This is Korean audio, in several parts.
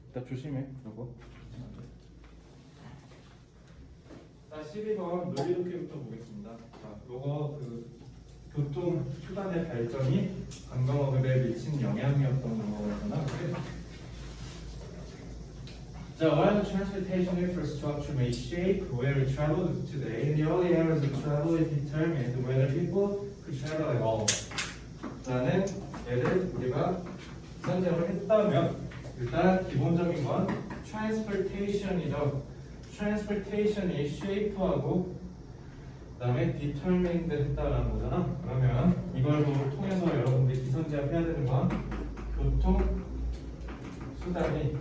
일단 조심해. 요거. 자, 12번 논리도끼부터 보겠습니다. 자, 요거 교통 수단의 발전이 관광업에 미친 영향이었던 거잖아. So, while the transportation infrastructure may shape where we travel today, in the early eras of travel it determined whether people could travel at all. 라는 예를 우리가 선정을 했다면 일단 기본적인 건 transportation이죠. transportation이 shape하고 그다음에 determined 했다라는 거잖아. 그러면 이걸 통해서 여러분들이 기선제압 해야 되는 건 교통 수단이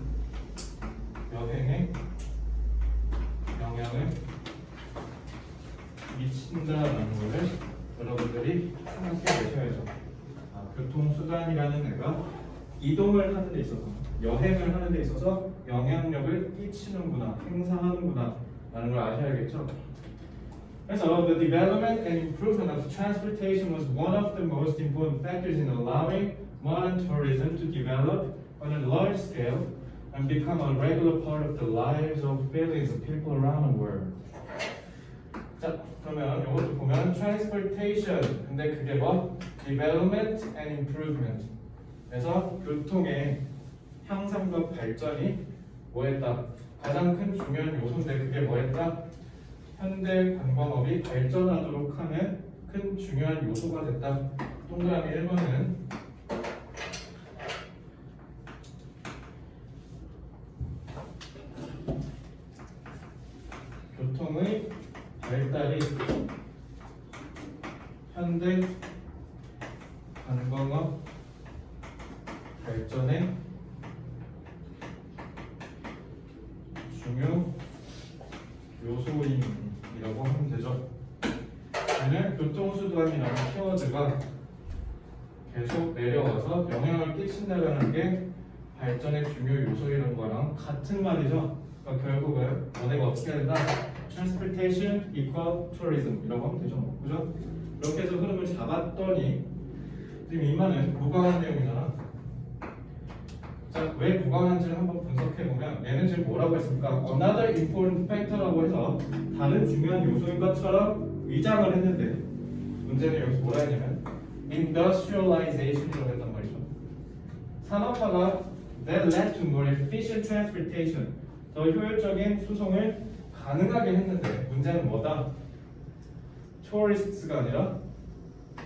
여행에 영향을 미친다라는 것을 여러분들이 생각해 내셔야죠. 교통수단이라는 애가 이동을 하는 데 있어서 여행을 하는 데 있어서 영향력을 끼치는구나, 행사하는구나 라는 걸 아셔야겠죠. 그래서 the development and improvement of transportation was one of the most important factors in allowing modern tourism to develop on a large scale and become a regular part of the lives of billions of people around the world. 자, 그러면 이것도 보면 transportation, 근데 그게 뭐? development and improvement. 그래서 교통의 향상과 발전이 뭐했다? 가장 큰 중요한 요소인데 그게 뭐했다? 현대 관광업이 발전하도록 하는 큰 중요한 요소가 됐다. 동그라미 1번은 교통의 발달이 현대 관광업 발전의 중요 요소인이라고 하면 되죠. 얘는 교통수단이라는 키워드가 계속 내려와서 영향을 끼친다는 게 발전의 중요 요소이라는 거랑 같은 말이죠. 그러니까 결국은 너네가 어떻게 해야 된다? Transportation equal tourism 이라고 하면 되죠. 그죠? 이렇게 해서 흐름을 잡았더니 지금 이 말은 무관한 내용이잖아. 자, 왜 무관한지를 한번 분석해보면 얘는 지금 뭐라고 했습니까? Another important factor라고 해서 다른 중요한 요소인 것처럼 위장을 했는데 문제는 여기서 뭐라 했냐면 industrialization이라고 했단 말이죠. 산업화가 that led to more efficient transportation 더 효율적인 수송을 가능하게 했는데 문제는 뭐다? tourists가 아니라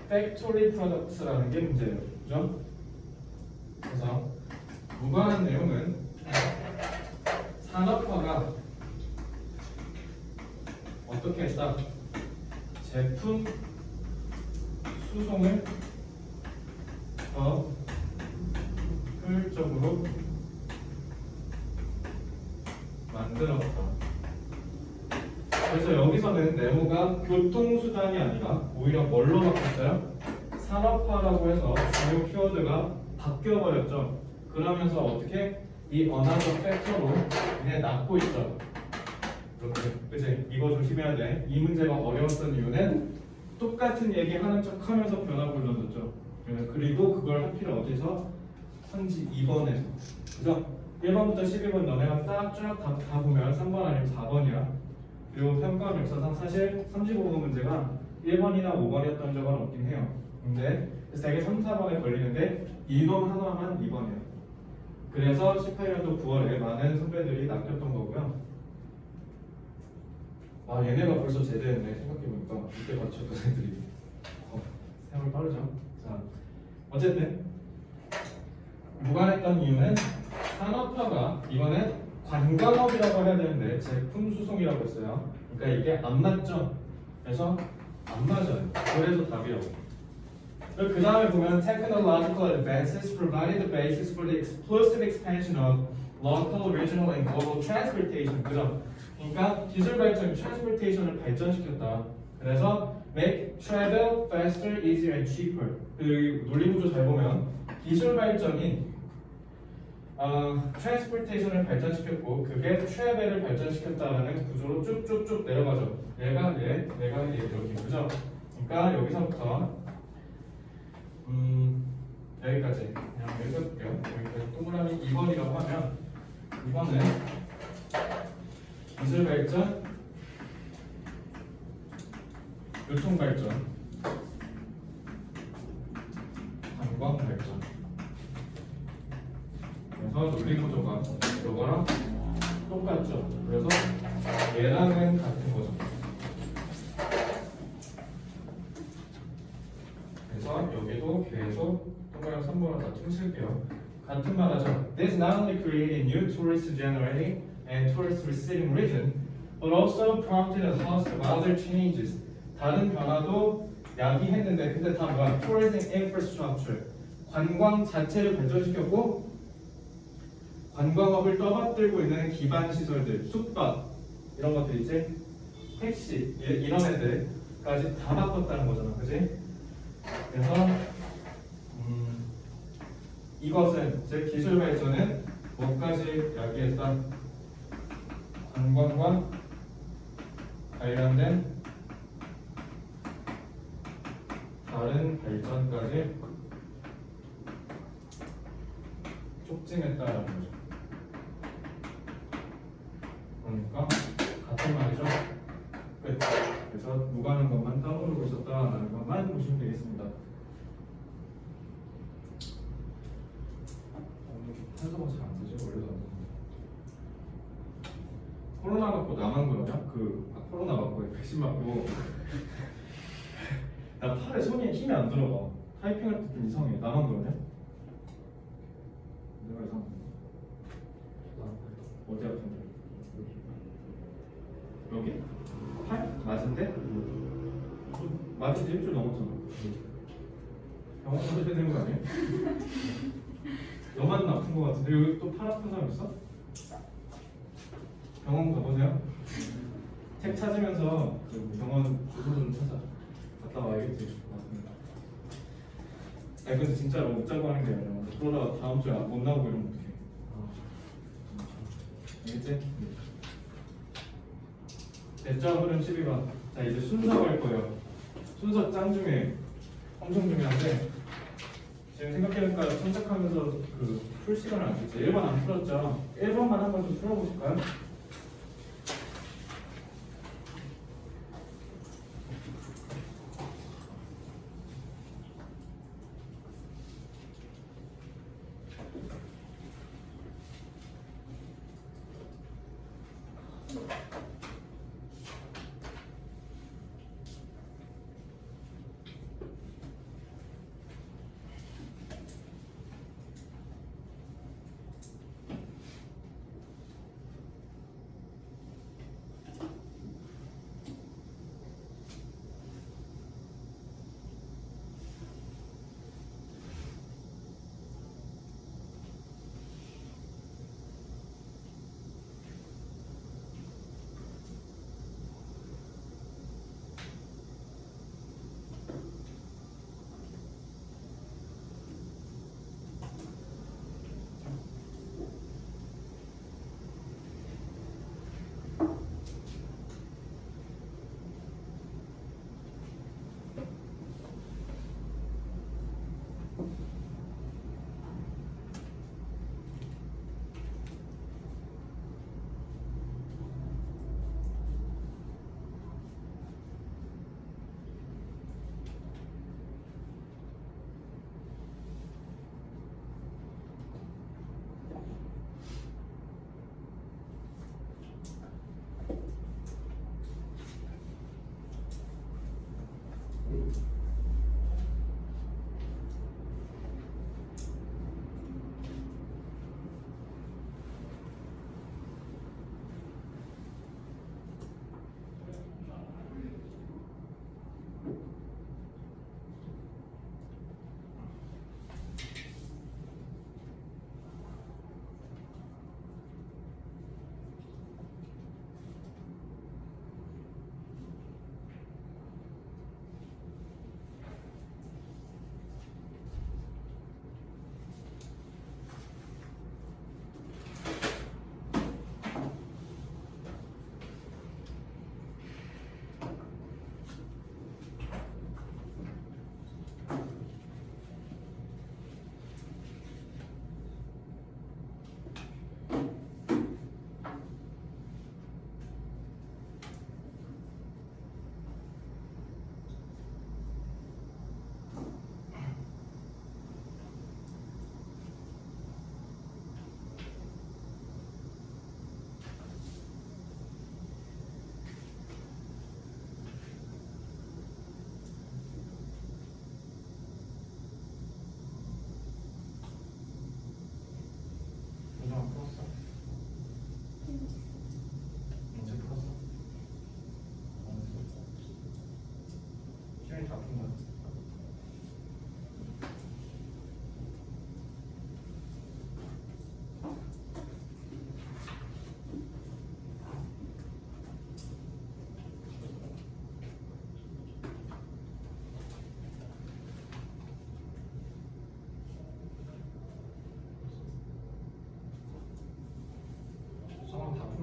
factory products라는 게 문제예요. 그죠? 그래서 무관한 내용은 산업화가 어떻게 했다? 제품 수송을 더 효율적으로 만들었다. 그래서 여기서는 네모가 교통수단이 아니라 오히려 뭘로 바뀌었어요? 산업화라고 해서 주요 키워드가 바뀌어버렸죠. 그러면서 어떻게 이 another factor로 그냥 낳고 있어. 이렇게, 그치? 이거 조심해야 돼. 이 문제가 어려웠던 이유는 똑같은 얘기 하는 척 하면서 변화 불러줬죠. 그리고 그걸 하필 어디서? 선지 2번에서. 그죠? 1번부터 12번 너네가 다 보면 3번 아니면 4번이야. 그리고 평가 역사상 사실 35번 문제가 1번이나 5번이었던 적은 없긴 해요. 근데 그래서 되게 3, 4번에 걸리는데 이놈 하나만 2번이에요. 그래서 18년도 9월에 많은 선배들이 낚였던 거고요. 아, 얘네가 벌써 제대했네. 생각해보니까 이때 맞췄던 애들이 세월 빠르죠. 자, 어쨌든 무관했던 이유는 산업화가 이번엔 관광업이라고 해야 되는데 제품 수송이라고 했어요. 그러니까 이게 안 맞죠. 그래서 안 맞아요. 그래서 답이라고. 그 다음에 보면 technological advances provided the basis for the explosive expansion of local, regional, and global transportation. 그죠? 그러니까 기술 발전이 transportation을 발전시켰다. 그래서 make travel faster, easier, and cheaper. 그 논리구조 잘 보면 기술 발전이 transportation을 발전시켰고 그게 travel을 발전시켰다라는 구조로 쭉쭉쭉 내려가죠. 얘가 얘, 내가 얘 이렇게 그죠? 그러니까 여기서부터 여기까지 그냥 읽어볼게요. 여기까지 동그라미 2번이라고 하면 이거는 기술 발전, 교통 발전, 관광 발전. 그래서 논리 구조가 이거랑 똑같죠. 그래서 얘랑은 같은 거죠. 그래서 여기도 계속 동그라미 3번을 다 퉁칠게요. 같은 말 하죠. This not only created new tourist generating and tourist receiving region, but also prompted a host of other changes. 다른 변화도 야기했는데 근데 다 뭐야? Tourism infrastructure. 관광 자체를 발전시켰고 관광업을 떠받들고 있는 기반 시설들, 숙박 이런 것들이지, 택시 이런 애들까지 다 바꿨다는 거잖아, 그지? 그래서 이것은 즉 기술 발전은 뭐까지 야기했다? 관광과 관련된 다른 발전까지 촉진했다라는 거죠. 그러니까 같은 말이죠. 끝. 그래서 무관한 것만 떠오르고 있었다라는 것만 보시면 되겠습니다. 탄소가 잘 안 되지? 원래도 안 되는데. 코로나 맞고 나만 그러냐? 코로나 맞고 백신 맞고 나 팔에 손에 힘이 안 들어가. 타이핑할 때 좀 이상해. 나만 그러냐? 내가 이상해. 어디 아픈데? 여기? 팔? 맞은데? 맞은 지 일주일 넘었잖아. 병원 가야 되는 거 아니야? 너만 아픈 거 같은데 여기 또 팔 아픈 사람 있어? 병원 가보세요. 책 찾으면서 그 병원 주소 좀 찾아. 갔다 와야겠지. 아니 근데 진짜로 못 자고 하는 게 아니라 그러다가 다음 주에 못 나오고 이러면 어떡해. 알겠지? 대자 흐름 12번. 자 이제 순서 갈 거예요. 순서 짱 중에 엄청 중요한데 지금 생각해보니까 참작하면서 풀 시간을 안 줬죠. 1번 안 풀었죠. 1번만 한번 좀 풀어보실까요?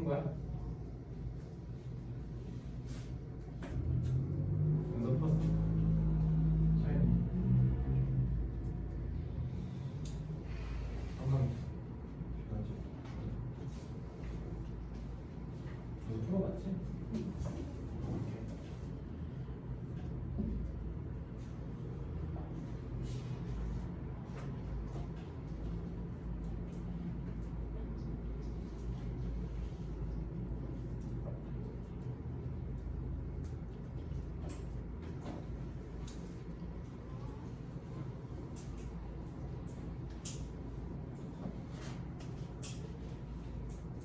거야? 연습 봤어? 샤이니 한강 맞지? 너도 풀어봤지?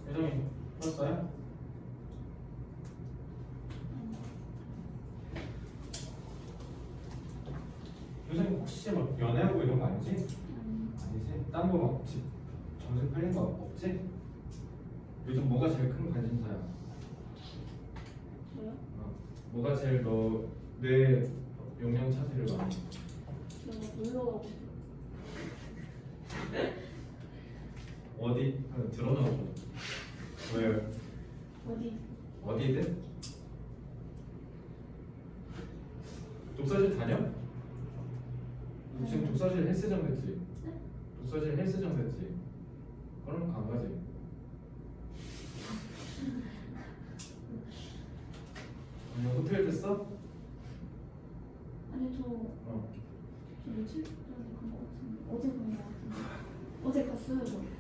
예정이 풀었어요? 요즘 혹시 막 연애하고 이런 거 아니지? 아니지? 딴 거 막 정신 팔린 거 없지? 요즘 뭐가 제일 큰 관심사야? 저요? 뭐가 제일 내 용량 차지를 많이 해? 저 놀러 가고 싶어요. 어디? 들어놓아줘. 왜? 어디? 어디든? 독서실 다녀? 너 지금 독서실 헬스장 됐지? 네? 독서실 헬스장 됐지? 그럼 안 가지. 호텔 됐어? 아니 저 며칠 전에 간 거 같은데 어제 간 거 같은데 어제 갔어요 저.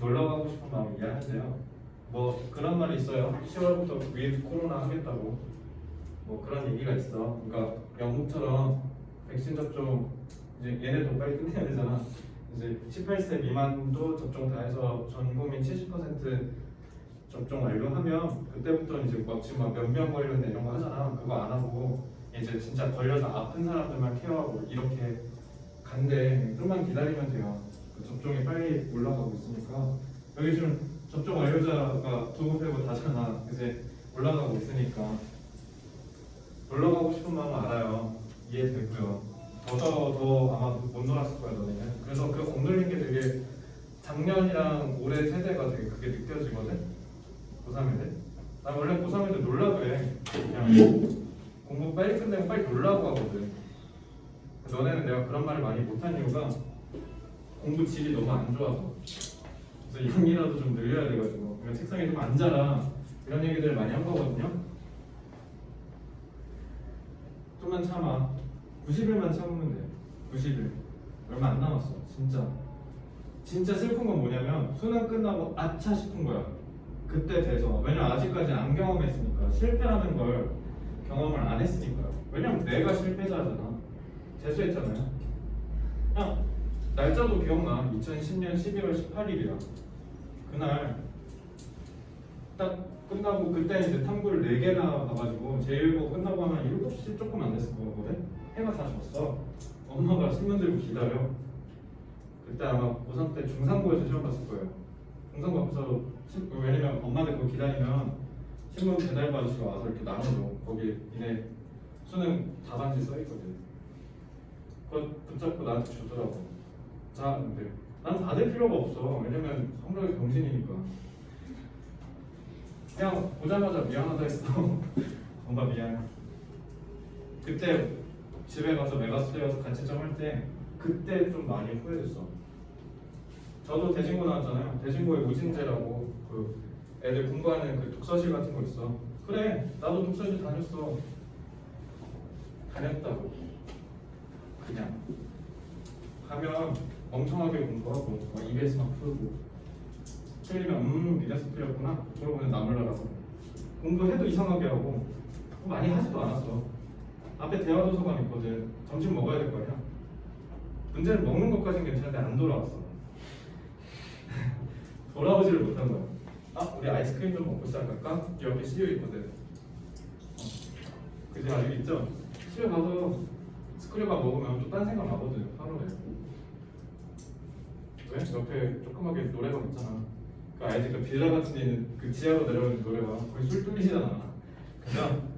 놀러 가고 싶은 마음 이해하는데요. 뭐 그런 말이 있어요. 10월부터 위드 코로나 하겠다고. 뭐 그런 얘기가 있어. 그러니까 영국처럼 백신 접종 이제 얘네도 빨리 끝내야 되잖아. 이제 18세 미만도 접종 다 해서 전 국민 70% 접종 완료하면 그때부터 이제 막 지금 막 몇 명 걸렸네 이런 거 하잖아. 그거 안 하고 이제 진짜 걸려서 아픈 사람들만 케어하고 이렇게 간대. 좀만 기다리면 돼요. 그 접종이 빨리 올라가고 있으니까 여기 지금 접종 완료자가 두고 빼고 다잖아. 이제 올라가고 있으니까 놀러 가고 싶은 마음은 알아요. 이해되고요. 더 아마 못 놀았을 거야 너네는. 그래서 그 억눌린 게 되게 작년이랑 올해 세대가 되게 그게 느껴지거든. 고3 애들. 나 원래 고3 애들 놀라 그래. 그냥 공부 빨리 끝내고 빨리 놀라고 하거든. 너네는 내가 그런 말을 많이 못한 이유가 공부 질이 너무 안 좋아서. 그래서 양이라도 좀 늘려야 돼가지고. 그러니까 책상에 좀 앉아라. 이런 얘기들을 많이 한 거거든요. 좀만 참아. 90일만 참으면 돼. 90일. 얼마 안 남았어. 진짜 슬픈 건 뭐냐면 수능 끝나고 아차 싶은 거야. 그때 돼서. 왜냐면 아직까지 안 경험했으니까. 실패라는 걸 경험을 안 했으니까요. 왜냐면 내가 실패자잖아. 재수했잖아요. 그냥 날짜도 기억나. 2010년 11월 18일이야. 그날 딱 끝나고 그때 이제 탐구를 4개나 봐가지고 제1고 끝나고 하면 7시 조금 안 됐을 거거든. 해가 다 졌어. 엄마가 신문 들고 기다려. 그때 아마 고3 때 중상고에서 시험 봤을 거예요. 중상고 앞에서 왜냐면 엄마들 그거 기다리면 신문 배달 아저씨가 와서 이렇게 나눠줘. 거기 니네 수능 답안지 써있거든. 그거 붙잡고 나한테 주더라고. 자, 근데 난 받을 필요가 없어. 왜냐면 성적이 병신이니까. 그냥 보자마자 미안하다 했어. 엄마 미안. 그때 집에 가서 메가스터디에서 가채점 할 때 그때 좀 많이 후회됐어. 저도 대진고 나왔잖아요. 대진고에 우진제라고 그 애들 공부하는 그 독서실 같은 거 있어. 그래, 나도 독서실 다녔어. 다녔다고. 그냥 가면 멍청하게 공부하고 막 EBS 막 풀고 틀리면 이래서 틀렸구나. 그러고는 나물러라고 공부해도 이상하게 하고 많이 하지도 않았어. 앞에 대화도서관 있거든. 점심 먹어야 될 거 아니야. 문제는 먹는 것까진 괜찮은데 안 돌아왔어. 돌아오지를 못한 거야. 아, 우리 아이스크림 좀 먹고 시작할까? 옆에 CU 있거든. 그지 아직 있죠? CU 가서 스크류바 먹으면 또 딴 생각 나거든 하루에. 왜? 옆에 조그맣게 노래방 있잖아. 그 알지? 그 빌라 같은 데 있는 그 지하로 내려오는 노래방. 거기 술 뚫리시잖아. 그냥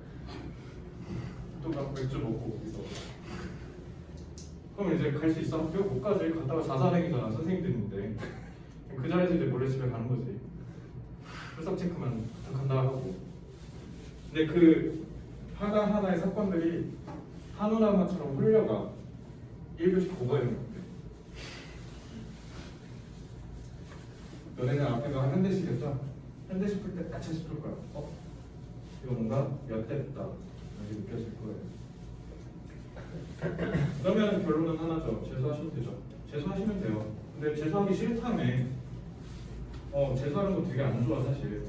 또 막 맥주 먹고 거기서. 그럼 이제 갈 수 있어? 학교 못 가지. 갔다가 자살행위잖아 선생님들 있는데. 그 자리에서 이제 몰래 집에 가는 거지. 출석 체크만 부탁한다 하고. 근데 그 하나하나의 사건들이 한우라마처럼 흘려가 1교시 고거에 있는 건데. 너네는 앞에가 현대시겠죠? 현대시 풀 때 까차 싶을 거야. 이거 뭔가 엿됐다 이렇게 느껴질 거예요. 그러면 결론은 하나죠. 재수하시면 되죠. 재수하시면 돼요. 근데 재수하기 싫다며. 재수하는 거 되게 안 좋아 사실.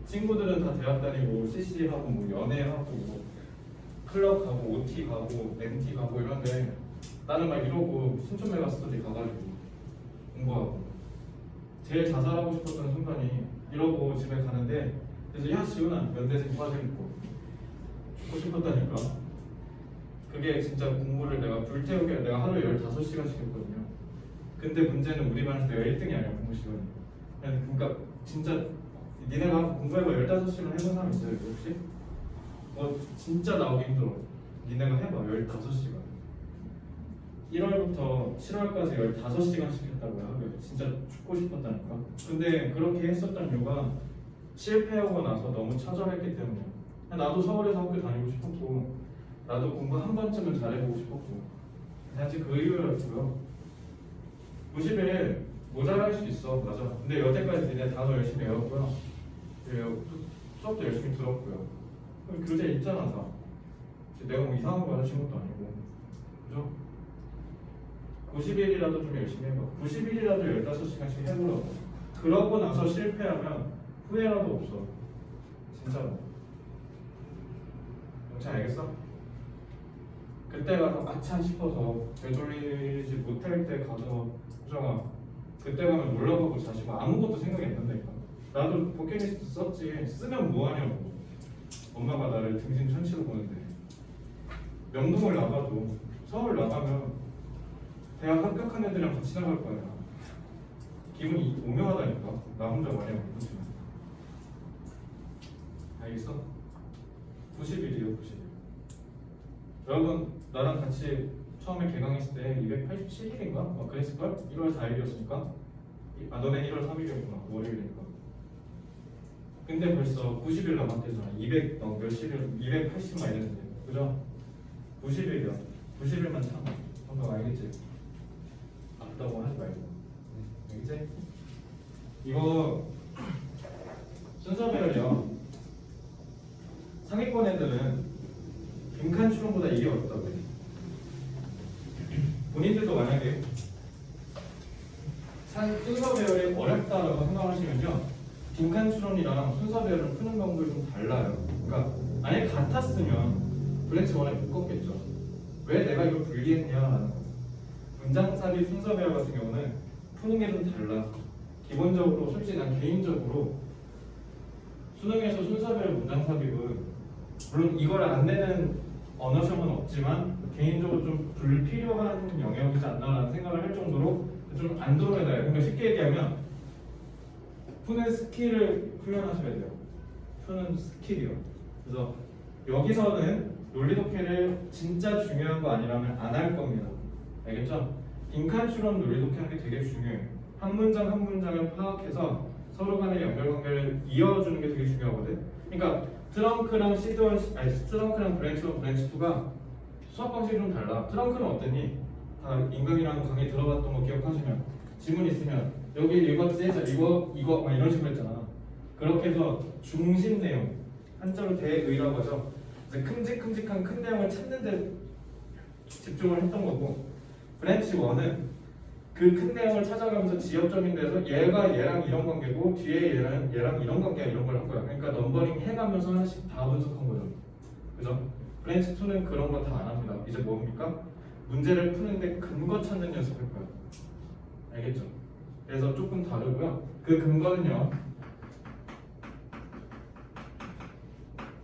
친구들은 다 대학 다니고 CC 하고 뭐 연애하고 뭐 클럽 가고 OT 가고 MT 가고 이런데 나는 막 이러고 신촌 메가스터디 가가지고 공부하고 제일 자살하고 싶었던 순간이 이러고 집에 가는데 그래서 야 지훈아 연대생 빠져있고 죽고 싶었다니까. 그게 진짜 공부를 내가 불태우게 내가 하루에 15시간씩 했거든요. 근데 문제는 우리 반에서 내가 1등이 아니야 공부 시간이. 그러니까 진짜 니네가 공부해봐 15시간 해본 사람 있어요 혹시? 진짜 나오기 힘들어. 니네가 해봐 15시간 1월부터 7월까지 15시간씩 했다고요 하루에. 진짜 죽고 싶었다니까. 근데 그렇게 했었던 이유가 실패하고 나서 너무 처절했기 때문이야. 나도 서울에서 학교 다니고 싶었고 나도 공부 한 번쯤은 잘해보고 싶었고 사실 그 이유였고요. 90일 모자랄 수 있어. 맞아. 근데 여태까지 니네 단어 열심히 외웠고요. 수업도 열심히 들었고요. 교재 있잖아 다. 내가 뭐 이상한 거 가르친 것도 아니고. 그죠? 90일이라도 좀 열심히 해봐. 90일이라도 15시간씩 해보라고. 그러고 나서 실패하면 후회라도 없어. 진짜로. 영차 알겠어? 그때 가서 아차 싶어서 되돌리지 못할 때 가서 호정아 그때 가면 놀러가고 자시고 아무것도 생각이 안 난다니까. 나도 버킷리스트 썼지. 쓰면 뭐하냐고. 엄마가 나를 등신 천치로 보는데 명동을 나가도 서울 나가면 대학 합격한 애들이랑 같이 나갈 거야. 기분이 오묘하다니까. 나 혼자 말이야. 알겠어? 90일이요 90일. 여러분 나랑 같이 처음에 개강했을 때 287일인가? 막 그랬을걸? 1월 4일이었으니까. 너네 1월 3일이었구나. 월요일이니까. 근데 벌써 90일 남았대잖아. 200 몇일을 280만 이랬는데. 그죠? 90일이야. 90일만 참아. 방금 알겠지? 아프다고 하지 말고. 알겠지? 이거 순서별이요. 상위권 애들은 빈칸 추론보다 이게 어렵다고 해. 본인들도 만약에 순서 배열이 어렵다고 생각하시면요, 빈칸 추론이랑 순서 배열을 푸는 방법이 좀 달라요. 그러니까 만약에 같았으면 브랜치 원에 묶었겠죠. 왜 내가 이걸 분리했냐라는 거. 문장 삽입 순서 배열 같은 경우는 푸는 게 좀 달라. 기본적으로 솔직히 난 개인적으로 수능에서 순서 배열 문장 삽입은 물론 이걸 안 내는 언어 시험은 없지만 개인적으로 좀 불필요한 영역이지 않나라는 생각을 할 정도로 좀 안 들어오나요. 그러니까 쉽게 얘기하면 푸는 스킬을 훈련하셔야 돼요. 푸는 스킬이요. 그래서 여기서는 논리 독해를 진짜 중요한 거 아니라면 안 할 겁니다. 알겠죠? 빈칸 추론 논리 독해하는 게 되게 중요해요. 한 문장 한 문장을 파악해서 서로 간의 연결관계를 이어주는 게 되게 중요하거든. 그러니까 트렁크랑 트렁크랑 브랜치 1, 브랜치 2가 수학 방식이 좀 달라. 트렁크는 어땠니? 다 임금이랑 강의 들어봤던 거 기억하시면 지문 있으면 여기 읽었지? 자 이거 막 이런 식으로 했잖아. 그렇게 해서 중심 내용 한자로 대의라고 하죠. 큼직큼직한 큰 내용을 찾는 데 집중을 했던 거고, 브랜치 1은 그 큰 내용을 찾아가면서 지역적인 데서 얘가 얘랑 이런 관계고 뒤에 얘랑 이런 관계야 이런 걸 한 거야. 그러니까 넘버링 해가면서 하나씩 다 분석한 거죠. 그죠? 브랜치 2는 그런 거 다 안 합니다. 이제 뭡니까? 문제를 푸는데 근거 찾는 연습할 거야. 알겠죠? 그래서 조금 다르고요. 그 근거는요,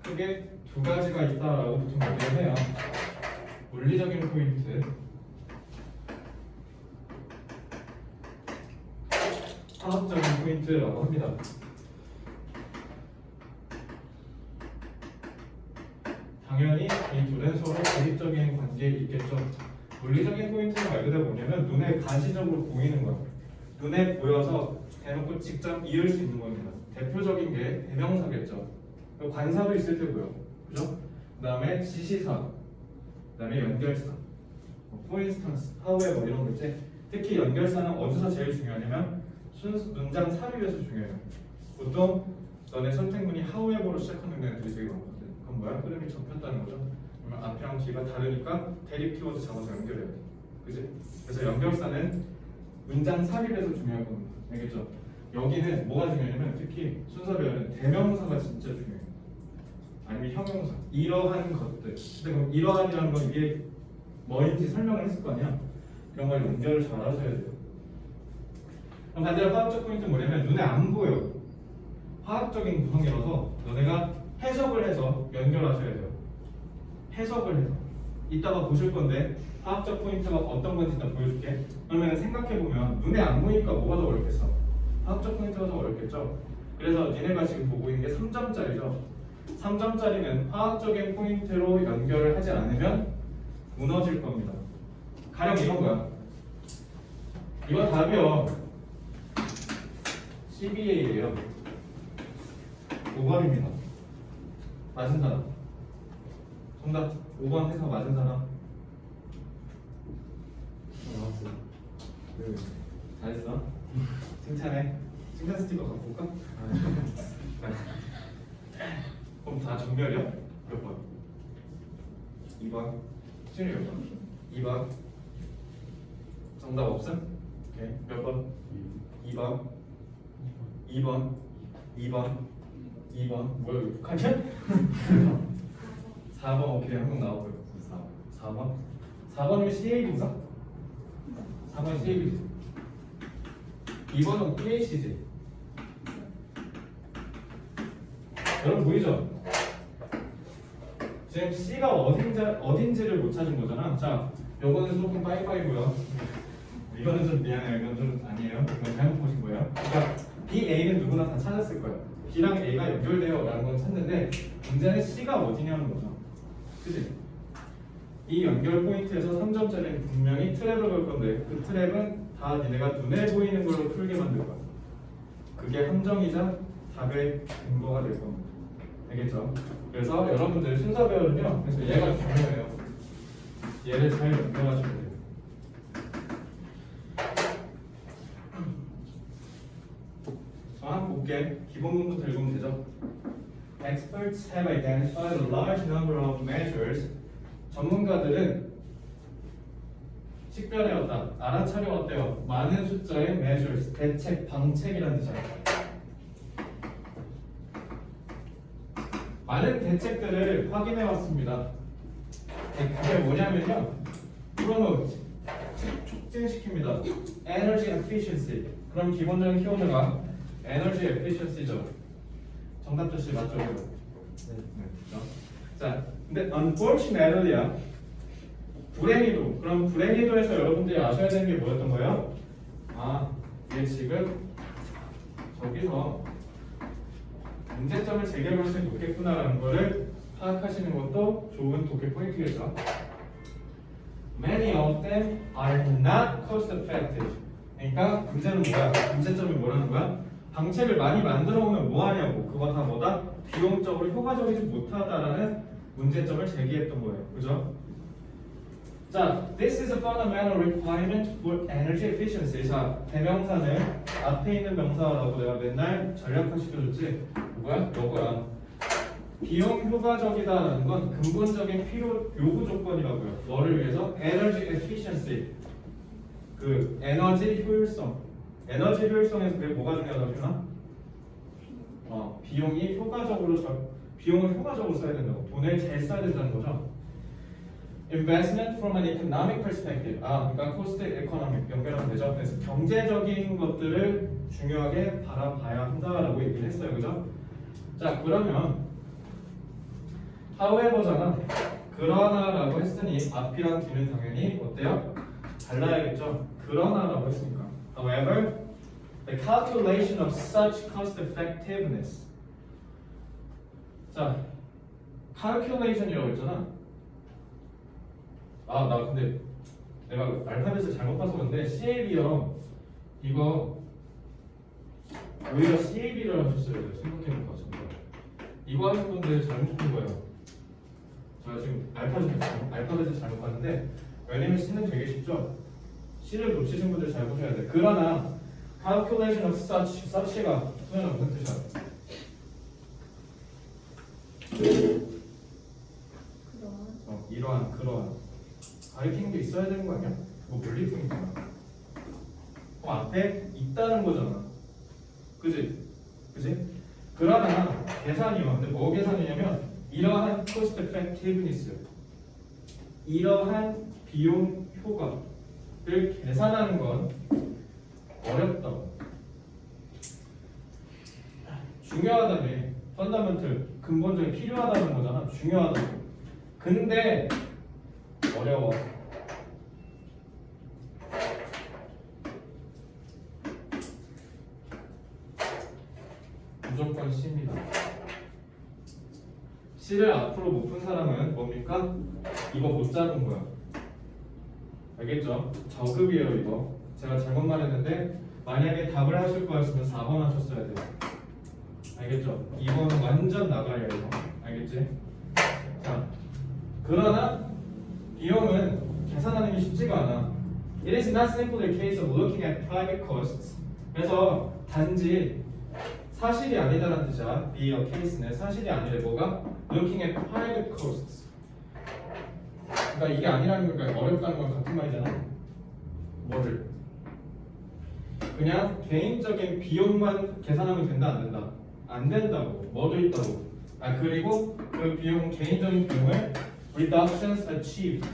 크게 두 가지가 있다라고 보통 얘기를 해요. 물리적인 포인트, 화학적인 포인트라고 합니다. 당연히 이 둘은 서로 대립적인 관계에 있겠죠. 물리적인 포인트는 말 그대로 뭐냐면 눈에 가시적으로 보이는 거예요. 눈에 보여서 대놓고 직접 이을 수 있는 겁니다. 대표적인 게 대명사겠죠. 관사도 있을 테고요. 그죠? 그 다음에 지시사, 그 다음에 연결사. For instance, however 이런 거 있지? 특히 연결사는 어디서 제일 중요하냐면 문장 삽입에서 중요해요. 보통 너네 선택문이 however로 시작하는 애들이 되게 많거든. 그건 뭐야? 흐름이 접혔다는 거죠. 그러면 앞이랑 뒤가 다르니까 대립 키워드 잡아서 연결해야 돼. 그지? 그래서 연결사는 문장 삽입에서 중요할 겁니다. 알겠죠? 여기는 뭐가 중요하냐면 특히 순서 배열은 대명사가 진짜 중요해요. 아니면 형용사. 이러한 것들. 근데 그럼 이러한이라는 건 위에 뭐인지 설명을 했을 거 아니야? 이런 걸 연결을 잘 하셔야 돼요. 그럼 반대로 화학적 포인트는 뭐냐면 눈에 안 보여. 화학적인 구성이라서 너네가 해석을 해서 연결하셔야 돼요. 해석을 해서. 이따가 보실 건데 화학적 포인트가 어떤 건지 일단 보여줄게. 그러면 생각해보면 눈에 안 보이니까 뭐가 더 어렵겠어? 화학적 포인트가 더 어렵겠죠? 그래서 니네가 지금 보고 있는 게 3점짜리죠? 3점짜리는 화학적인 포인트로 연결을 하지 않으면 무너질 겁니다. 가령 이런 거야. 이거 답이요. CBA예요. 5번입니다. 맞은 사람. 정답 5번 해서 맞은 사람. 나왔어요. 잘했어. 칭찬해. 칭찬 스티커 갖고 올까? 그럼 다 정렬이야? 몇 번? 2번. 신이 몇 번? 2번. 정답 없음? 오케이. 몇 번? 2번. 2번. 2번. 2번. 뭐야 이거 북한이야? 4번. 오케이. 한국 나오고요. 4번. 4번이면 CA인가? 4번 CAB지. 2번은 PH지. 여러분 보이죠? 지금 C가 어딘지를 못 찾은 거잖아. 자, 요거는 조금 빠이빠이고요. 이거는 좀 미안해요. 이건 좀 아니에요. 이건 잘못 보신 거예요. 그러니까 B, A는 누구나 다 찾았을 거예요. B랑 A가 연결돼요 라는 건 찾는데 문제는 C가 어디냐는 거죠. 그치? 이 연결 포인트에서 3점짜리는 분명히 트랩을 걸 건데 그 트랩은 다 니네가 눈에 보이는 걸로 풀게 만들 거야. 그게 함정이자 답의 근거가 될 겁니다. 알겠죠? 그래서 여러분들 순서 배우면요. 그래서 얘가 중요해요. 얘를 잘 연결하셔야 돼요. 한번 볼게. 기본문부터 읽으면 되죠? Experts have identified a large number of measures. 전문가들은 식별해왔다, 알아차려왔대요. 많은 숫자의 measures, 대책, 방책이라는 뜻이야. 많은 대책들을 확인해왔습니다. 그게 뭐냐면요, promote, 촉진시킵니다. Energy efficiency. 그럼 기본적인 키워드가 Energy efficiency죠. 정답자씨 맞죠? 네. 그렇죠? 자, 근데 unfortunately야. 불행히도. 그럼 불행히도에서 여러분들이 아셔야 되는 게 뭐였던 거예요? 아, 얘 지금 저기서 문제점을 제기할 가능성이 높겠구나라는 거를 파악하시는 것도 좋은 독해 포인트겠죠. Many of them are not cost effective. 그러니까 문제는 뭐야? 문제점이 뭐라는 거야? 방책을 많이 만들어 오면 뭐 하냐고. 그건 다 뭐다? 비용적으로 효과적이지 못하다라는 문제점을 제기했던 거예요. 그죠? 자, this is a fundamental requirement for energy efficiency. 자, 대명사는 앞에 있는 명사라고 내가 맨날 전략화 시켜줬지. 뭐야? 요거야. 비용 효과적이다라는 건 근본적인 필요 요구 조건이라고요. 뭐를 위해서? energy efficiency. 그 에너지 효율성. 에너지 효율성에서 그게 뭐가 중요하다고 했나? 비용을 효과적으로 써야 된다고. 돈을 잘 써야 된다는 거죠. Investment from an economic perspective. 그러니까 cost economic 연결하면 되죠. 그래서 경제적인 것들을 중요하게 바라봐야 한다라고 얘기를 했어요, 그죠? 자, 그러면 however잖아. 그러나라고 했으니 앞이랑 뒤는 당연히 어때요? 달라야겠죠. 그러나라고 했으니까. However, the calculation of such cost effectiveness. 자, calculation이라고 했잖아. 나 근데 내가 알파벳을 잘못 봐서 그런데 CAB형 이거 오히려 CAB를 하셨어야 돼요. 생각해보니까 진짜. 이거 하신 분들 잘못 본 거예요. 제가 지금 알파벳을 잘못 봤는데 왜냐면 C는 되게 쉽죠. C를 놓치신 분들 잘 보셔야 돼. 그러나 calculation of such가 소연은 무슨 뜻이야? 이러한 그러한 가리키는 게 있어야 되는 거 아니야? 그거 물리풍이잖아. 그럼 앞에 있다는 거잖아. 그지? 그러나 계산이요. 근데 뭐 계산이냐면 이러한 cost effectiveness, 이러한 비용 효과를 계산하는 건 어렵다고. 중요하다며. 펀더멘털 근본적인 필요하다는 거잖아. 중요하다고. 근데 어려워. 무조건 C입니다. C를 앞으로 못 푼 사람은 뭡니까? 이거 못 잡은 거야. 알겠죠? 저급이에요 이거. 제가 잘못 말했는데 만약에 답을 하실 거였으면 4번 하셨어야 돼요. 알겠죠? 2번은 완전 나가요 이거. 알겠지? 자, 그러나 비용은 계산하는 게 쉽지가 않아. It is not simply a case of looking at private costs. 그래서 단지 사실이 아니다라는 뜻이야. be a case는 사실이 아니래. 뭐가? Looking at private costs. 그러니까 이게 아니라는 거니까 어렵다는 건 같은 말이잖아. 뭐를? 그냥 개인적인 비용만 계산하면 된다 안 된다? 안 된다고. 뭐도 있다고. 그리고 그 비용 개인적인 비용을 reductions achieved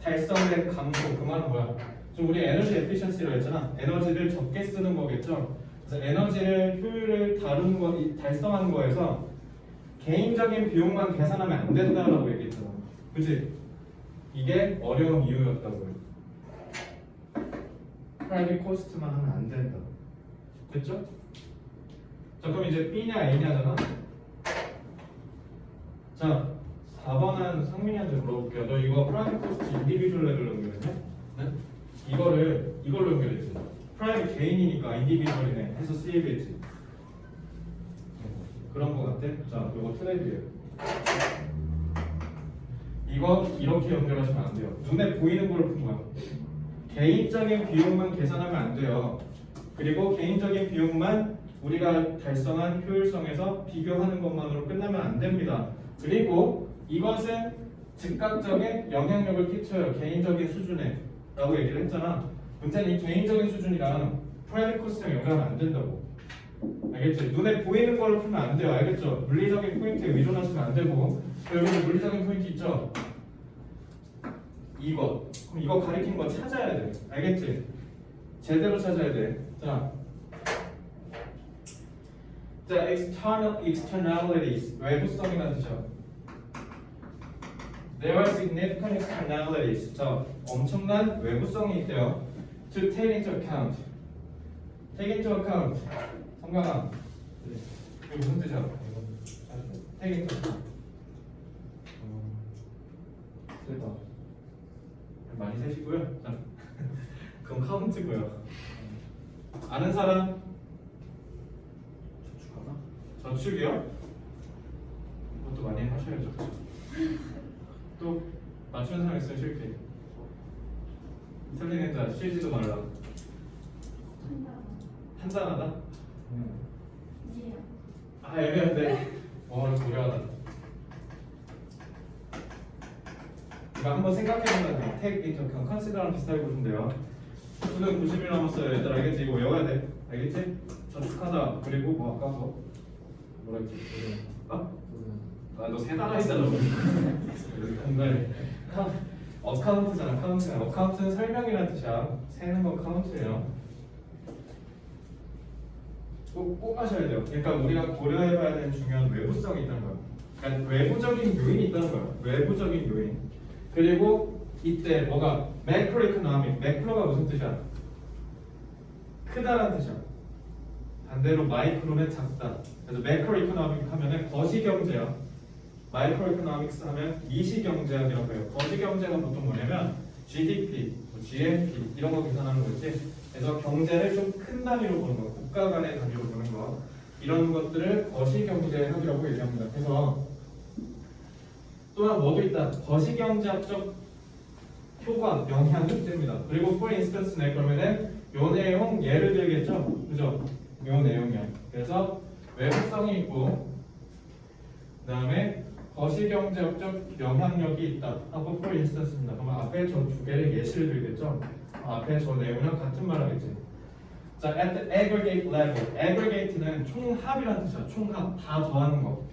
달성된 감소. 그 말은 뭐야? 지금 우리 에너지 에피션시라고 했잖아. 에너지를 적게 쓰는 거겠죠. 그래서 에너지를 효율을 다루는 거 달성하는 거에서 개인적인 비용만 계산하면 안 된다라고 얘기했잖아. 그치? 이게 어려운 이유였다고요. 프라이빗 코스트만 하면 안 된다. 됐죠? 자, 그럼 이제 B냐 A냐잖아. 자, 4번은 상민이한테 물어볼게요. 너 이거 프라이빗 코스트 인디비주얼 레벨로 연결했냐? 네? 이걸로 연결했지. 프라이빗 개인이니까 인디비주얼이네 해서 CAB했지. 그런 거 같아? 자, 이거 트레이드예요. 이거 이렇게 연결하시면 안 돼요. 눈에 보이는 걸로 푼 거야. 개인적인 비용만 계산하면 안 돼요. 그리고 개인적인 비용만 우리가 달성한 효율성에서 비교하는 것만으로 끝나면 안 됩니다. 그리고 이것은 즉각적인 영향력을 끼쳐요. 개인적인 수준에 라고 얘기를 했잖아. 문제는 이 개인적인 수준이랑 프라이빗 코스트랑 연결하면 안 된다고. 알겠지? 눈에 보이는 걸로 풀면 안 돼요. 알겠죠? 물리적인 포인트에 의존하시면 안 되고. 여기 물리적인 포인트 있죠? 이거. 그럼 이거 가리킨 거 찾아야 돼. 알겠지? 제대로 찾아야 돼. 자, externalities. 외부성이라는 뜻이야. There are significant externalities. 자, 엄청난 외부성이 있대요. To take into account. Take into account. 성강아. 이게 무슨 뜻이야? Take into account. 됐다. 많이 세시고요. 자, 그럼 카운트고요. 아는 사람? 저축하나? 저축이요? 그것도 많이 하셔야죠. 또 맞추는 사람 있으면 쉴게. 틀린 애자 쉬지도 말라. 한잔하다? 애매한데. 고려하다. 이거 한번 생각해보면 take into account, consider랑 비슷하게 보시면 돼요. 수능 90일 남았어요. 얘들 알겠지? 이거 외워야 돼. 알겠지? 저축하다. 그리고 뭐 아까 뭐라 했지? 너 세 단어 있잖아. 여기 공간에 어카운트잖아. 어카운트는 설명이라는 뜻이야. 세는 건 카운트예요. 꼭 하셔야 돼요. 그러니까 우리가 고려해봐야 되는 중요한 외부성이 있다는 거야. 그러니까 외부적인 요인이 있다는 거야. 외부적인 요인. 그리고 이때 뭐가 매크로이코노믹. 매크로가 무슨 뜻이야? 크다라는 뜻이야. 반대로 마이크로는 작다. 그래서 매크로이코노믹 하면은 거시경제야. 마이크로이코노믹스 하면 미시경제학이라고 해요. 거시경제가 보통 뭐냐면 GDP, GNP 이런 거 계산하는 거지. 그래서 경제를 좀 큰 단위로 보는 거야. 국가 간의 단위로 보는 거 이런 것들을 거시경제학이라고 얘기합니다. 그래서 또한 뭐도 있다. 거시경제학적 효과, 영향이 됩니다. 그리고 for instance네 그러면은 요 내용 예를 들겠죠, 그죠? 요 내용이야. 그래서 외부성이 있고 그다음에 거시경제학적 영향력이 있다 하고 for instance입니다. 그러면 앞에 저 두 개를 예시를 들겠죠. 앞에 저 내용이랑 같은 말 하겠지. 자, at the aggregate level. aggregate는 총합이라는 뜻이야. 총합, 다 더하는 거.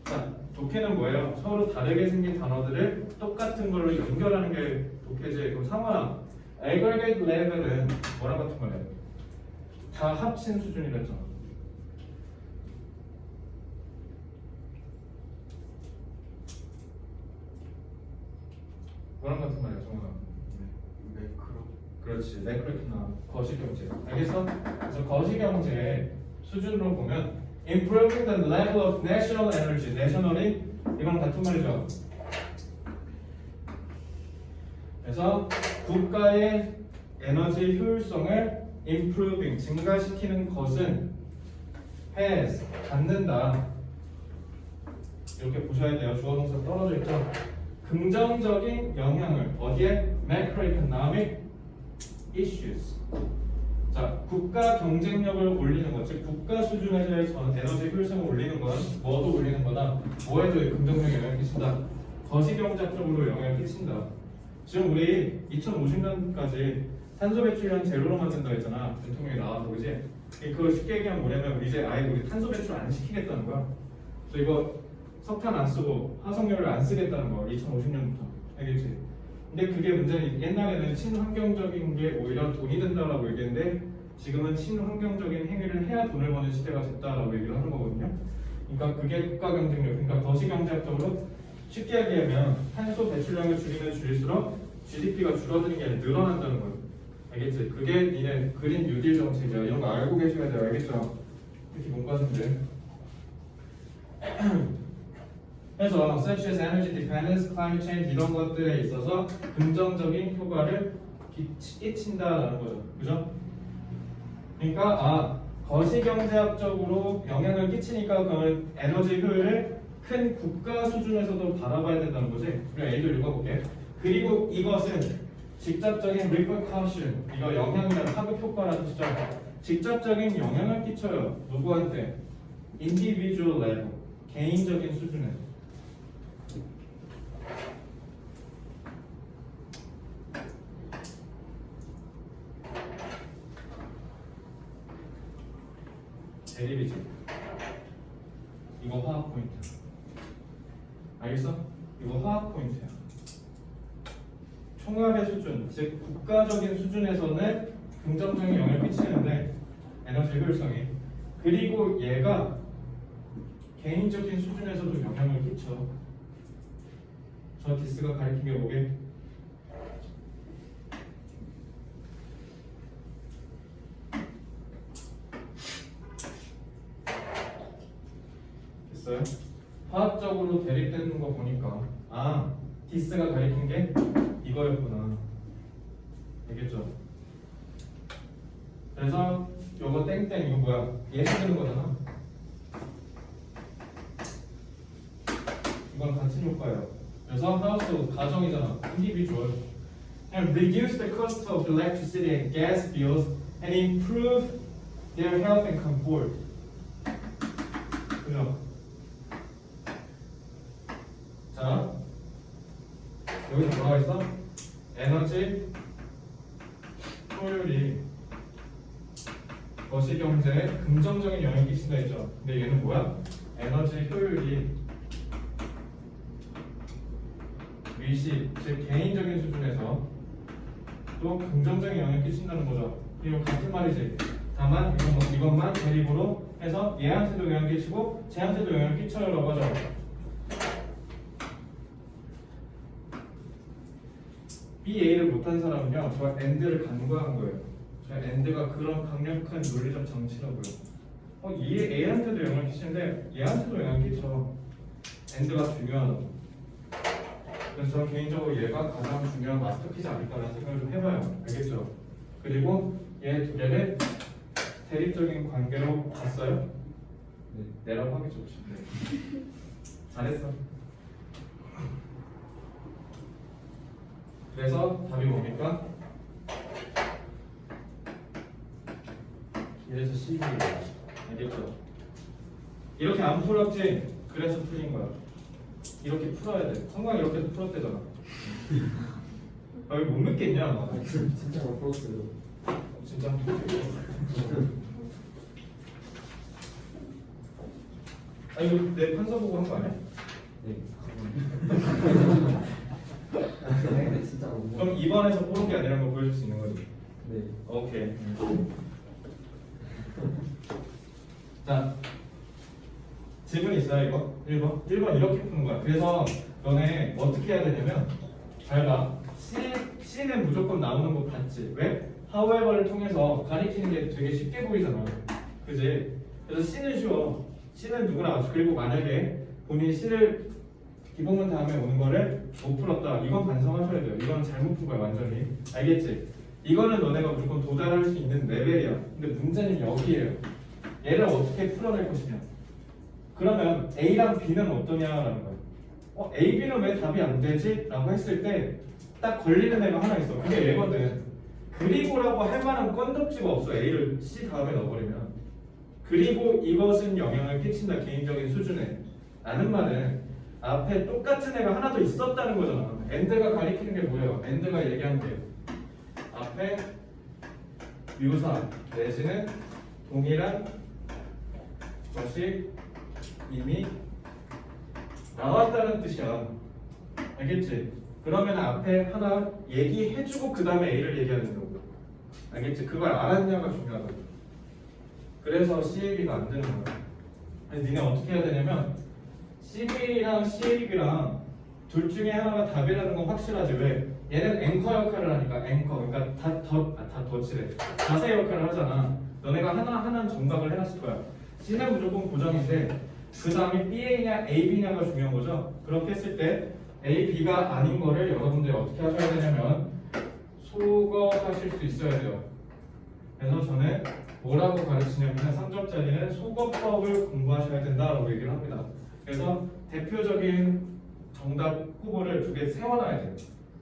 자, 독해는 뭐예요? 서로 다르게 생긴 단어들을 똑같은 걸로 연결하는 게 독해지. 그럼 상황 aggregate level은 뭐랑 같은 거예요? 다 합친 수준이랬잖아. 뭐랑 같은 말이야, 정훈아? 매크로. 그렇지, 매크로이코나 거시경제. 알겠어? 그래서 거시경제 수준으로 보면 improving the level of national energy. national이 이거랑 같은 말이죠. 그래서 국가의 에너지 효율성을 improving 증가시키는 것은 has 갖는다. 이렇게 보셔야 돼요. 주어 동사 떨어져 있죠. 긍정적인 영향을 어디에? macroeconomic issues. 자, 국가 경쟁력을 올리는 것, 즉 국가 수준에서의 전 에너지 효율성을 올리는 건 뭐도 올리는 거다. 뭐에도 긍정적인 영향을 끼친다. 거시경제적으로 영향을 끼친다. 지금 우리 2050년까지 탄소 배출량 제로로 만든다 했잖아. 대통령이 나와서 그지? 그걸 쉽게 얘기하면 뭐냐면 이제 아예 우리 탄소 배출 안 시키겠다는 거야. 그래서 이거 석탄 안 쓰고 화석연료를 안 쓰겠다는 거 2050년부터 알겠지? 근데 그게 문제는 옛날에는 친환경적인 게 오히려 돈이 된다라고 얘기했는데 지금은 친환경적인 행위를 해야 돈을 버는 시대가 됐다라고 얘기를 하는 거거든요. 그러니까 그게 국가 경쟁력, 그러니까 거시경제학적으로 쉽게 얘기하면 탄소 배출량을 줄일수록 GDP가 줄어드는 게 아니라 늘어난다는 거예요. 알겠지? 그게 니네 그린 뉴딜 정책이야. 이런 거 알고 계셔야 돼요. 알겠죠? 이렇게 문과생들. 그래서 such as energy dependence, climate change 이런 것들에 있어서 긍정적인 효과를 끼친다라는 거죠. 그죠? 그러니까 거시경제학적으로 영향을 끼치니까 그러면 에너지 효율을 큰 국가 수준에서도 바라봐야 된다는 거지. 우리가 예를 읽어볼게. 그리고 이것은 직접적인 repercussion, 이거 영향이란 하급 효과라는 뜻이죠. 직접적인 영향을 끼쳐요. 누구한테? individual level, 개인적인 수준에. 대립이지. 이거 화학 포인트. 알겠어? 이거 화학 포인트야. 총합의 수준, 즉 국가적인 수준에서는 긍정적인 영향을 끼치는데 에너지 효율성이. 그리고 얘가 개인적인 수준에서도 영향을 끼쳐. 저 디스가 가리킨 게 뭐게? 됐어요? 화학적으로 대립되는 거 보니까 디스가 가리킨 게 이거였구나. 알겠죠? 그래서 요거 땡땡 이거 뭐야? 예시 드는 거잖아. 이건 같은 효과예요. 그래서 하우스 가정이잖아. individual. And reduce the cost of electricity and gas bills and improve their health and comfort. 그죠? 자, 여기서 뭐라고 했어? 에너지 효율이 거시경제에 긍정적인 영향을 끼친다 했죠. 근데 얘는 뭐야? 에너지 효율이 위식, 즉 개인적인 수준에서 또 긍정적인 영향을 끼친다는 거죠. 이거 같은 말이지. 다만 이것만 대립으로 해서 얘한테도 영향을 끼치고 쟤한테도 영향을 끼쳐요라고 하죠. BA를 못한 사람은요, 저 AND를 간과한 거예요. 저 AND가 그런 강력한 논리적 장치라고요. 얘한테도 영향을 끼치는데 얘한테도 영향을 끼쳐. AND가 중요하다고. 그래서 저는 개인적으로 얘가 가장 중요한 마스터피스 아닐까라는 생각을 좀 해봐요. 알겠죠? 그리고 얘 두 개를 대립적인 관계로 봤어요? 네, 내라고 하겠죠. 네. 잘했어. 그래서 답이 뭡니까? 이래서 12예요. 알겠죠? 이렇게 안 풀었지? 그래서 풀린 거야. 이렇게 풀어야 돼. 성광이 이렇게 풀었대잖아. 아, 왜 못 믿겠냐? 너. 진짜 못 풀었어요. 진짜 한 번 풀게. 아, 이거 내 판서 보고 한 거 아니야? 네. 네, 진짜 못 풀었어요. 그럼 2번에서 뽑은 게 아니라는 걸 보여줄 수 있는 거지. 네. 오케이. 자, 질문 있어요 이거? 1번? 1번 이렇게 푸는 거야. 그래서 너네 어떻게 해야 되냐면 잘 봐. C는 무조건 나오는 거 봤지? 왜? however를 통해서 가리키는 게 되게 쉽게 보이잖아. 그지? 그래서 C는 쉬워. C는 누구나. 그리고 만약에 본인이 C를 기본문 다음에 오는 거를 못 풀었다. 이건 반성하셔야 돼요. 이건 잘못 푼 거야 완전히. 알겠지? 이거는 너네가 무조건 도달할 수 있는 레벨이야. 근데 문제는 여기에요. 얘를 어떻게 풀어낼 것이냐. 그러면 A랑 B는 어떠냐라는 거예요. A, B는 왜 답이 안 되지? 라고 했을 때 딱 걸리는 애가 하나 있어. 그게 얘거든. 그리고라고 할 만한 건덕지가 없어. A를 C 다음에 넣어버리면. 그리고 이것은 영향을 끼친다. 개인적인 수준에. 라는 말은 앞에 똑같은 애가 하나 더 있었다는 거잖아. AND가 가리키는 게 뭐예요? AND가 얘기한 게 앞에 유사 내지는 동일한 것이 이미 나왔다는 뜻이야. 알겠지? 그러면 앞에 하나 얘기해주고 그 다음에 A를 얘기하는 거고. 알겠지? 그걸 알았냐가 중요하다고. 그래서 CAB가 안 되는 거야. 그래서 니네 어떻게 해야 되냐면 CB랑 CAB랑 둘 중에 하나가 답이라는 건 확실하지. 왜? 얘는 앵커 역할을 하니까 앵커. 그러니까 다 덧치래. 자세 역할을 하잖아. 너네가 하나하나 정답을 해놨을 거야. C는 무조건 고정인데 그 다음에 BA냐 AB냐가 중요한 거죠. 그렇게 했을 때 A, B가 아닌 거를 여러분들이 어떻게 하셔야 되냐면 소거하실 수 있어야 돼요. 그래서 저는 뭐라고 가르치냐면 3점짜리는 소거법을 공부하셔야 된다라고 얘기를 합니다. 그래서 대표적인 정답 후보를 두 개 세워놔야 돼요.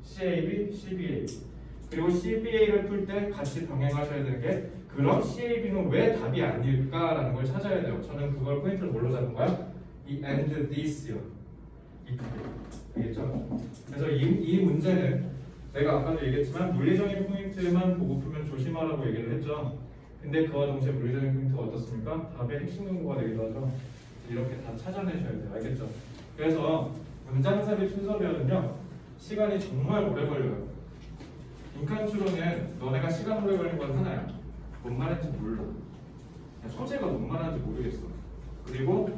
CAB, CBA. 그리고 CBA를 풀 때 같이 병행하셔야 되는 게 그럼 CAB는 왜 답이 아닐까라는 걸 찾아야 돼요. 저는 그걸 포인트를 뭘로 잡은 거야? 이 and this요. 이 두 개. 알겠죠? 그래서 이 문제는 내가 아까도 얘기했지만 물리적인 포인트만 보고 풀면 조심하라고 얘기를 했죠. 근데 그와 동시에 물리적인 포인트가 어떻습니까? 답의 핵심 근거가 되기도 하죠. 이렇게 다 찾아내셔야 돼요. 알겠죠? 그래서 문장 삽입 순서 배우는요 시간이 정말 오래 걸려요. 빈칸 추론은 너네가 시간 오래 걸린 건 하나야. 뭔 말인지 몰라. 소재가 뭔 말하는지 모르겠어. 그리고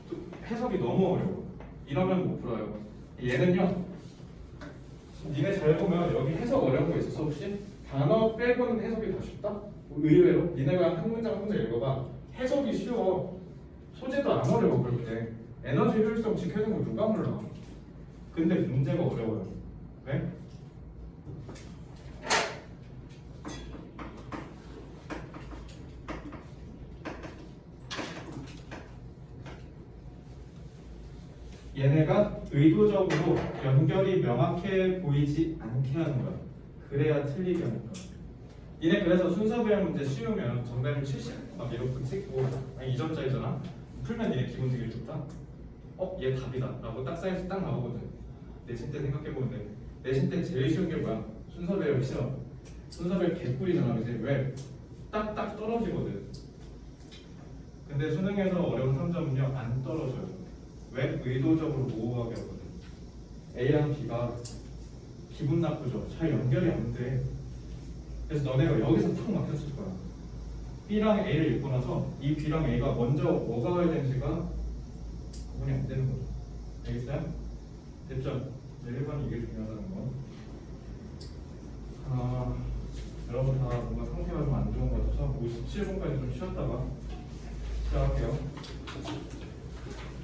또 해석이 너무 어려워. 이러면 못 풀어요. 얘는요 니네 잘 보면 여기 해석 어려운 거 있었어 혹시? 단어 빼고는 해석이 다 쉽다? 의외로 니네가 한 문장 한 문장 읽어봐. 해석이 쉬워. 소재도 안 어려워. 그렇게 에너지 효율성 지켜주는 거 누가 몰라. 근데 문제가 어려워요. 왜? 얘네가 의도적으로 연결이 명확해 보이지 않게 하는 거야. 그래야 틀리게 하는 거야. 얘네 그래서 순서 배열 문제 쉬우면 정답이 70 막 이렇게 찍고 아니 2점짜리잖아. 풀면 얘네 기분 되게 좋다. 얘 답이다 라고 딱 사이즈 딱 나오거든. 내신 때 생각해보면 돼. 내신 때 제일 쉬운 게 뭐야? 순서 배열 시험. 순서 배열 개꿀이잖아. 그치? 왜? 딱딱 떨어지거든. 근데 수능에서 어려운 3점은요 안 떨어져요. 왜? 의도적으로 모호하게 하거든. A랑 B가 기분 나쁘죠. 잘 연결이 안 돼. 그래서 너네가 여기서 탁 막혔을 거야. B랑 A를 읽고 나서 이 B랑 A가 먼저 뭐가 와야 되는지가 구분이 안 되는 거죠. 알겠어요? 됐죠? 1번이 이게 중요하다는 거. 여러분 다 뭔가 상태가 좀 안 좋은 것 같아서 57분까지 좀 쉬었다가 시작할게요.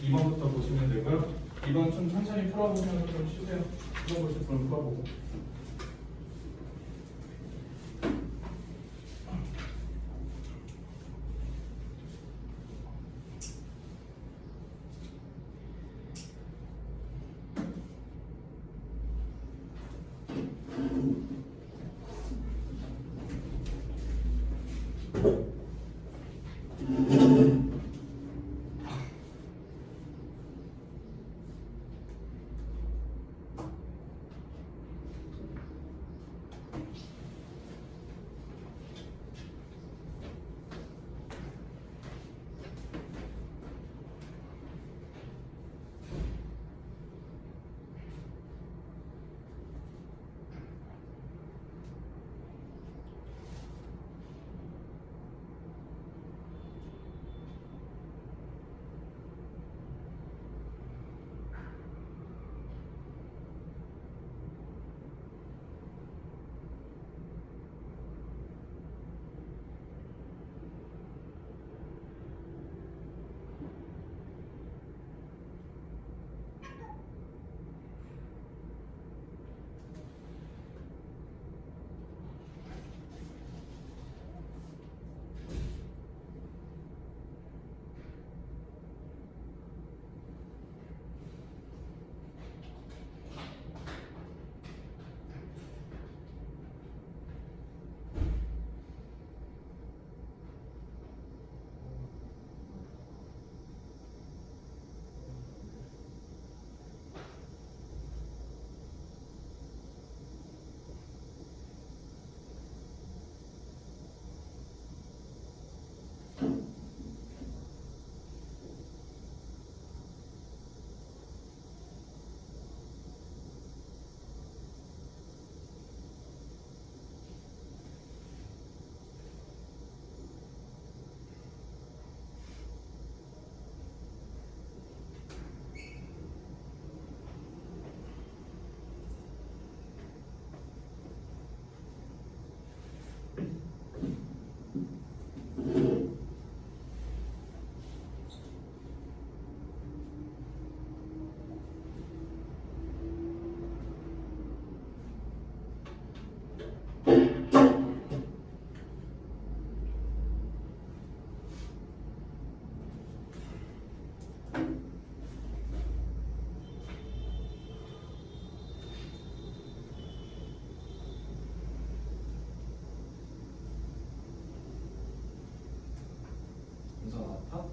2번부터 보시면 되고요. 이번 좀 천천히 풀어보면서 좀 쉬세요. 풀어보실 분은 풀어보고.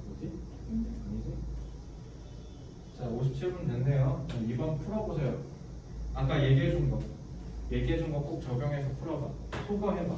아니지? 자, 57분 됐네요. 2번 풀어보세요. 아까 얘기해준 거. 얘기해준 거 꼭 적용해서 풀어봐. 소거해봐.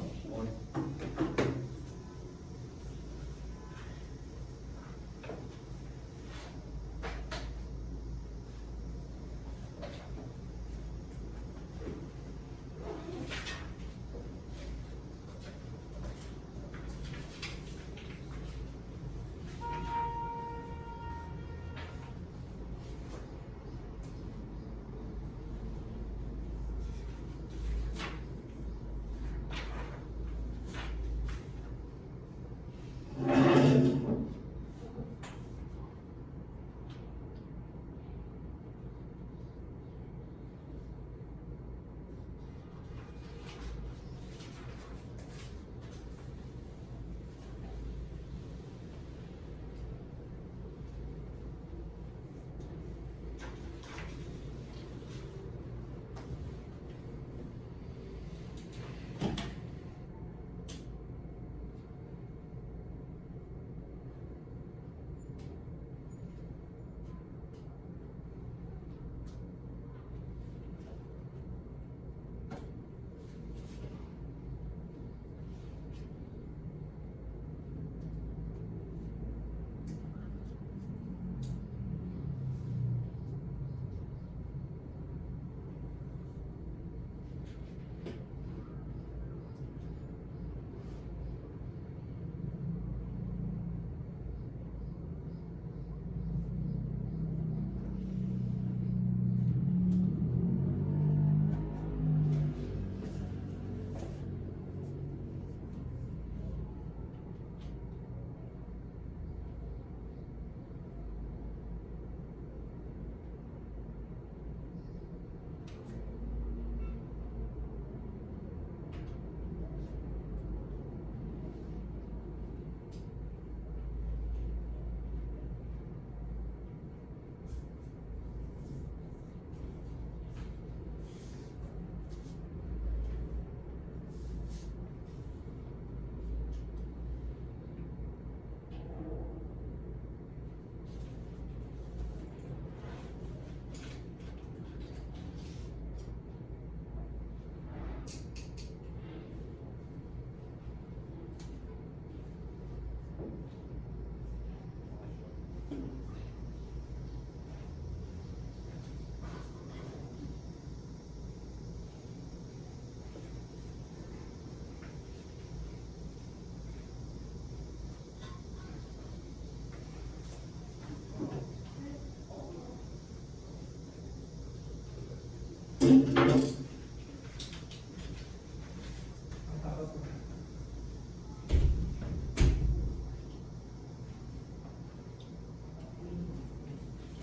풀었어.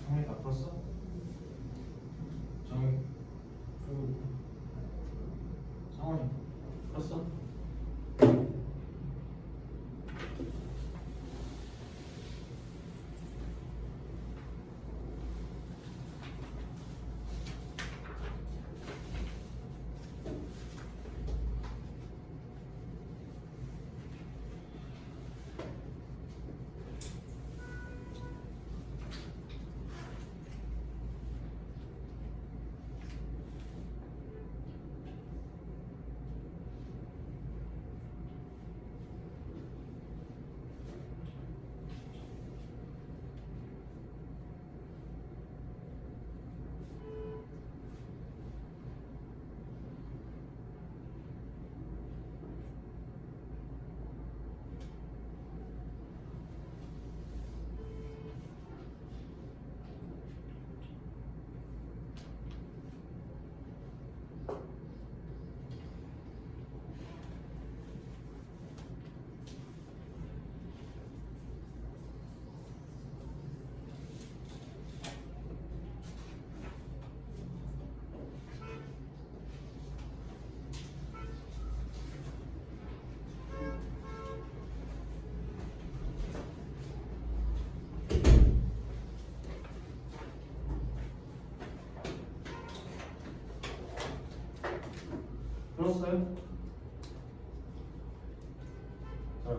정리 다 풀었어? 정리 상원이 풀었어? 풀었어요? 자,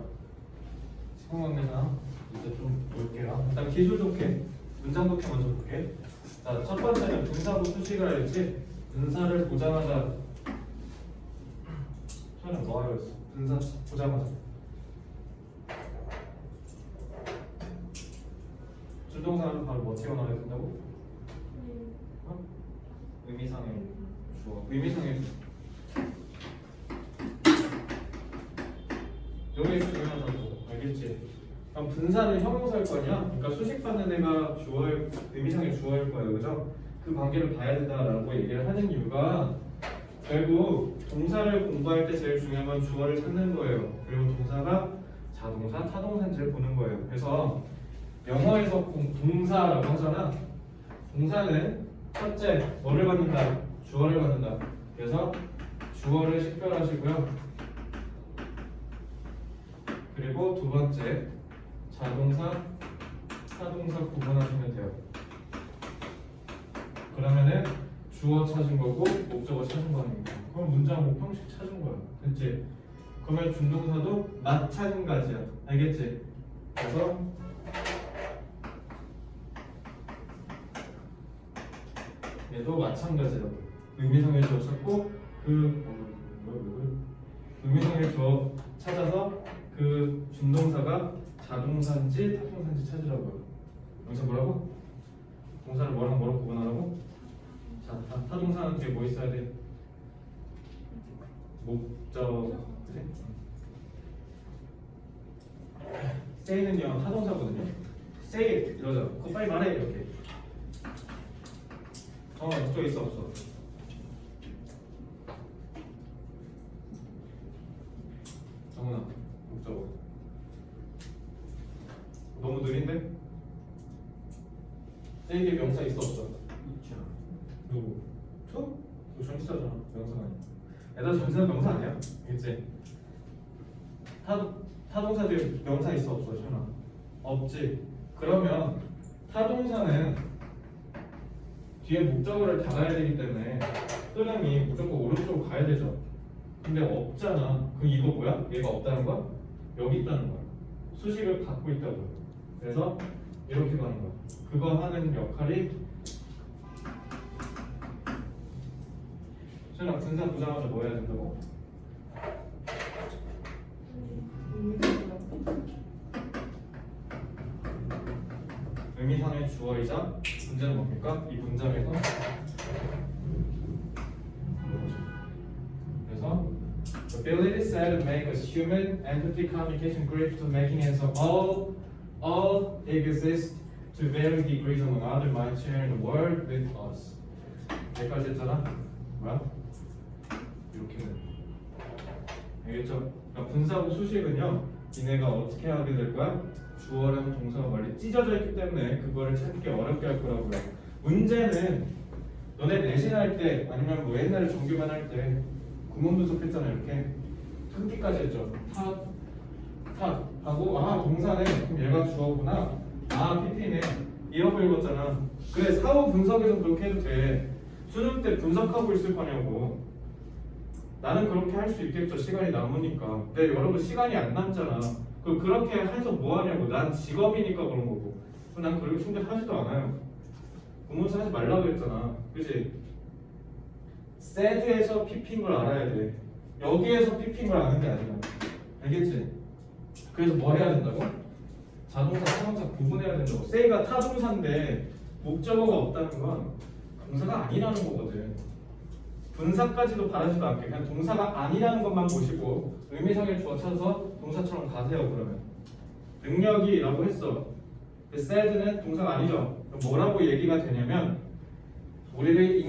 시공관계상 이제 좀 볼게요. 일단 기술 독해, 문장 독해 먼저 볼게. 자, 첫 번째는 분사구 수식을 했지. 분사를 보자마자 처음에 뭐 하려 했어? 분사 보자마자 준동사는 바로 뭐 튀어나와야 된다고? 어? 의미상의 주어, 의미상의 주어. 여기서 중요하다고 알겠지? 그럼 분사는 형용사일 거 아니야? 그러니까 수식 받는 애가 주어일, 의미상의 주어일 거예요, 그죠? 그 관계를 봐야 된다라고 얘기를 하는 이유가 결국 동사를 공부할 때 제일 중요한 건 주어를 찾는 거예요. 그리고 동사가 자동사, 타동사인지를 보는 거예요. 그래서 영어에서 동사라고 하잖아. 동사는 첫째 뭐를 받는다? 주어를 받는다. 그래서 주어를 식별하시고요. 그리고 두 번째 자동사, 타동사 구분하시면 돼요. 그러면은 주어 찾은 거고 목적어 찾은 거 아닙니까? 그럼 문장 뭐 형식 찾은 거야. 됐지? 그러면 준동사도 마찬가지야. 알겠지? 그래서 얘도 마찬가지라고. 의미상의 주어 찾고 의미상의 주어 찾아서 그 준동사가 자동사인지 타동사인지 찾으라고요. 여기서 뭐라고? 동사를 뭐랑 뭐로 구분하라고? 자, 타동사는 뒤에 뭐 있어야 돼? 목적, 그래? say는요 타동사거든요. say 이러죠. 그거 빨리 말해 이렇게. 목적 있어 없어? 정훈아, 목적어. 너무 느린데? say게 명사 있어 없어? 있죠. 누구? 저? 너 전치사잖아. 명사가 아니야. 얘들아 전치사 명사 아니야? 그치? 타동사 뒤에 명사 있어 없어? 시원아? 없지. 그러면 타동사는 뒤에 목적어를 달아야 되기 때문에 흐름이 무조건 오른쪽으로 가야 되죠. 근데 없잖아. 그럼 이거 뭐야? 얘가 없다는 거야? 여기 있다는 거야. 수식을 갖고 있다고요. 그래서 이렇게 가는 거야. 그거 하는 역할이 시연아 분사 보자마자 뭐 해야 된다고? 의미상의 주어이자 문제는 뭡니까? 이 문장에서 그래서 the ability set to make us human empathy communication grief to making sense of all exist to varying degrees among other minds sharing the world with us. 여기까지 했잖아. 뭐야? 이렇게 되는 알겠죠? 그러니까 분사구 수식은요, 니네가 어떻게 하게 될 거야? 주어랑 동사가 멀리 찢어져 있기 때문에 그거를 찾기 어렵게 할 거라고요. 문제는 너네 내신할 때 아니면 뭐 옛날에 정규반 할 때 구문 분석했잖아. 이렇게 끊기까지 했죠. 탓 하고 아 동사네. 그럼 얘가 주어구나. 아 PP네. 이러고 읽었잖아. 그래 사후 분석에서 그렇게 해도 돼. 수능 때 분석하고 있을 거냐고. 나는 그렇게 할 수 있겠죠. 시간이 남으니까. 근데 여러분 시간이 안 남잖아. 그렇게 해서 뭐 하냐고. 난 직업이니까 그런 거고. 난 그렇게 충분하지도 않아요. 공문서 하지 말라고 했잖아. 그치? said에서 pp인 걸 알아야 돼. 여기에서 pp인 걸 아는 게 아니야. 알겠지? 그래서 뭐 해야 된다고? 자동사, 타동사 구분해야 된다고. say가 타동사인데 목적어가 없다는 건 동사가 아니라는 거거든. 분사까지도 바라지도 않게 그냥 동사가 아니라는 것만 보시고 의미상의 주어 찾아서 동사처럼 가세요. 그러면 능력이라고 했어. said는 동사가 아니죠. 그럼 뭐라고 얘기가 되냐면 우리를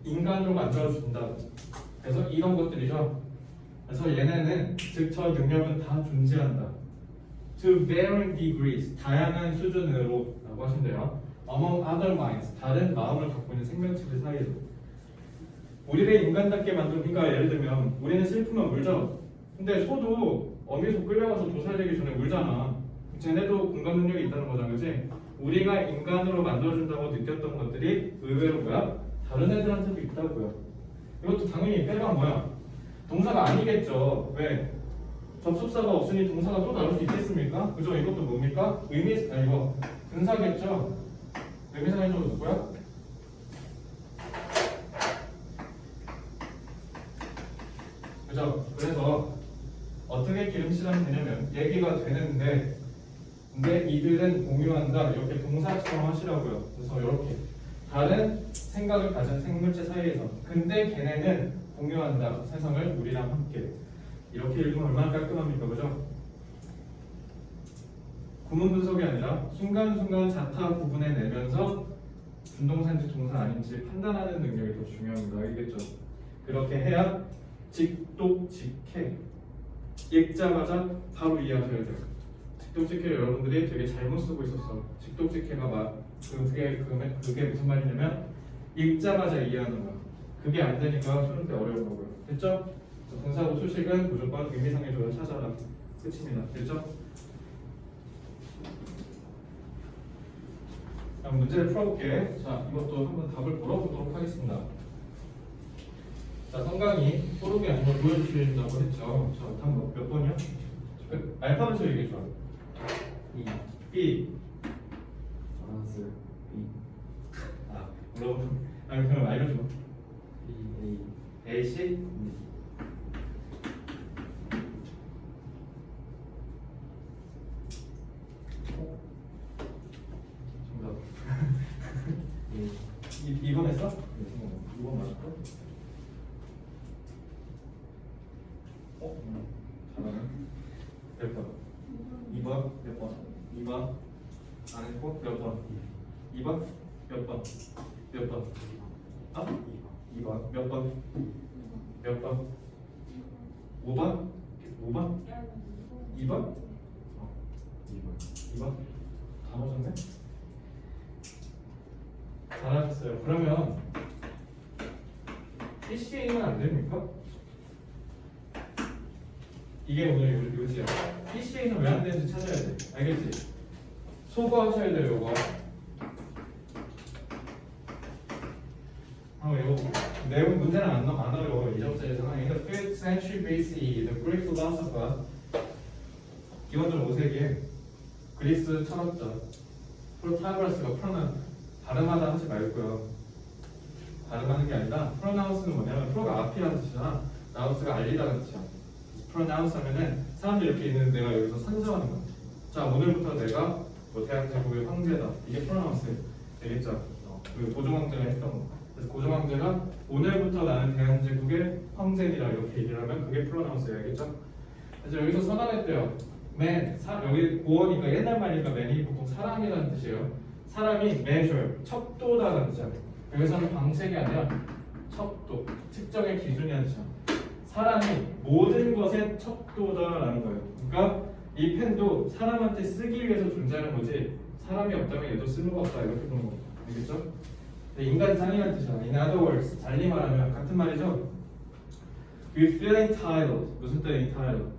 인간으로 만들어준다. 그래서 이런 것들이죠. 그래서 얘네는 즉 저 능력은 다 존재한다. To varying degrees 다양한 수준으로 라고 하신대요. Among other minds 다른 마음을 갖고 있는 생명체들 사이에서 우리를 인간답게 만드니까 예를 들면 우리는 슬프면 울죠. 근데 소도 어미소 끌려가서 도살되기 전에 울잖아. 쟤네도 공감 능력이 있다는 거잖아. 그치? 우리가 인간으로 만들어준다고 느꼈던 것들이 의외로 뭐야? 다른 애들한테도 있다고요. 이것도 당연히 빼가 뭐야? 동사가 아니겠죠. 왜? 접속사가 없으니 동사가 또 나올 수 있겠습니까? 그죠? 이것도 뭡니까? 이거 분사겠죠? 의미상의 주어 누구야? 그죠? 그래서 어떻게 기름칠하면 되냐면 얘기가 되는데 근데 이들은 공유한다 이렇게 동사처럼 하시라고요. 그래서 이렇게 다른 생각을 가진 생물체 사이에서 근데 걔네는 공유한다 세상을 우리랑 함께 이렇게 읽으면 얼마나 깔끔합니까? 그죠? 구문 분석이 아니라 순간순간 자타 구분해내면서 준동사인지 동사 아닌지 판단하는 능력이 더 중요합니다. 알겠죠? 그렇게 해야 직독직해 읽자마자 바로 이해하셔야 돼요. 직독직해 여러분들이 되게 잘못 쓰고 있었어. 직독직해가 그게 무슨 말이냐면 읽자마자 이해하는 거야. 그게 안 되니까 수능 때 어려운 거고요. 됐죠? 분사구 수식은 무조건 의미상의 조를 찾아라. 끝입니다. 됐죠? 그럼 문제를 풀어볼게. 자, 이것도 한번 답을 물어보도록 하겠습니다. 자, 성강이 소록이 아니면 보여주신다고 했죠. 자, 다음 몇 번이요? 알파벳으로 얘기해 줘. B. 알았어요. B. 아, 물어보면. 아니, 그럼 알려줘. B A. A, C? 정답. 2번 했어? 2번 맞을까? 잘하네. 몇 번? 2번? 몇 번? 2번? 안 했고? 몇 번? 2번? 몇 번? 몇 번? 아? 2번? 몇 번? 몇 번? 5번? 5번? 2번? 2번? 다 맞았네? 잘하셨어요. 그러면 PCA는 안 됩니까? 이게 오늘 요지야. PCA는 왜 안 되는지 찾아야 돼. 알겠지? 소거하셔야 돼요, 이거. 이거 내용 문제는 안 나와요. 이점서에서는 In the 5th century BCE, the Greek philosopher 기원전 5세기에 그리스 철학자 프로타고라스가 발음하다 하지 말고요. 발음하는 게 아니라 pronounce는 뭐냐면 프로가 앞이라는 뜻이잖아. 나우스가 알리다는 뜻이야. pronounce 하면은 사람들이 이렇게 있는 내가 여기서 선서하는 거야. 자, 오늘부터 내가 뭐 대한제국의 황제다. 이게 pronounce 되겠죠? 그 고종황제가 했던 거. 그래서 고종황제가 오늘부터 나는 대한제국의 황제니라 이렇게 얘기를 하면 그게 pronounce야. 알겠죠? 그래서 여기서 선언했대요. 여기 고어니까 옛날 말이니까 man이 보통 사람이라는 뜻이에요. 사람이 measure, 척도다라는 뜻이야. 여기서는 방책이 아니라 척도, 측정의 기준이라는 뜻이야. 사람이 모든 것의 척도다라는 거예요. 그러니까 이 펜도 사람한테 쓰기 위해서 존재하는 거지 사람이 없다면 얘도 쓸모가 없다 이렇게 보는 거 알겠죠? 인간 짱이라는 뜻이야. In other words, 달리 말하면 같은 말이죠. We feel entitled. 무슨 뜻 entitled?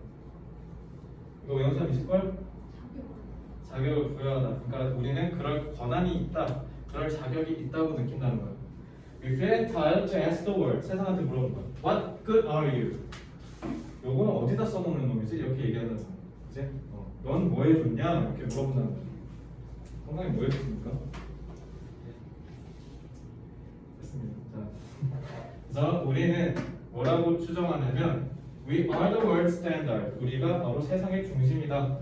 이거 외운 사람 있을걸? 자격을 부여하다. 그러니까 우리는 그럴 권한이 있다. 그럴 자격이 있다고 느낀다는 거예요. We feel entitled to ask the world. 세상한테 물어보는 거야. What good are you? 요거는 어디다 써먹는 놈이지? 이렇게 얘기한다는 거야. 이제 넌 뭐에 좋냐? 이렇게 물어본다는 거야. 건강이 뭐에 좋습니까? 됐습니다. 자, 그래서 우리는 뭐라고 추정하냐면 We are the world standard. 우리가 바로 세상의 중심이다.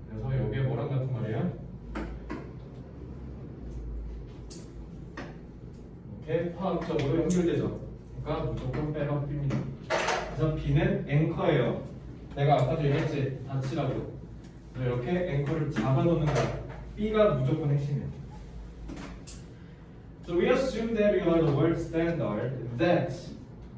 그래서 여기에 뭐랑 같은 말이에요? 이렇게 화학적으로 연결되죠. 그러니까 무조건 빼박 B입니다. 그래서 B는 앵커예요. 내가 아까도 얘기했지 닫히라고. 그래서 이렇게 앵커를 잡아놓는 거야. B가 무조건 핵심이에요. So we assume that we are the world standard. That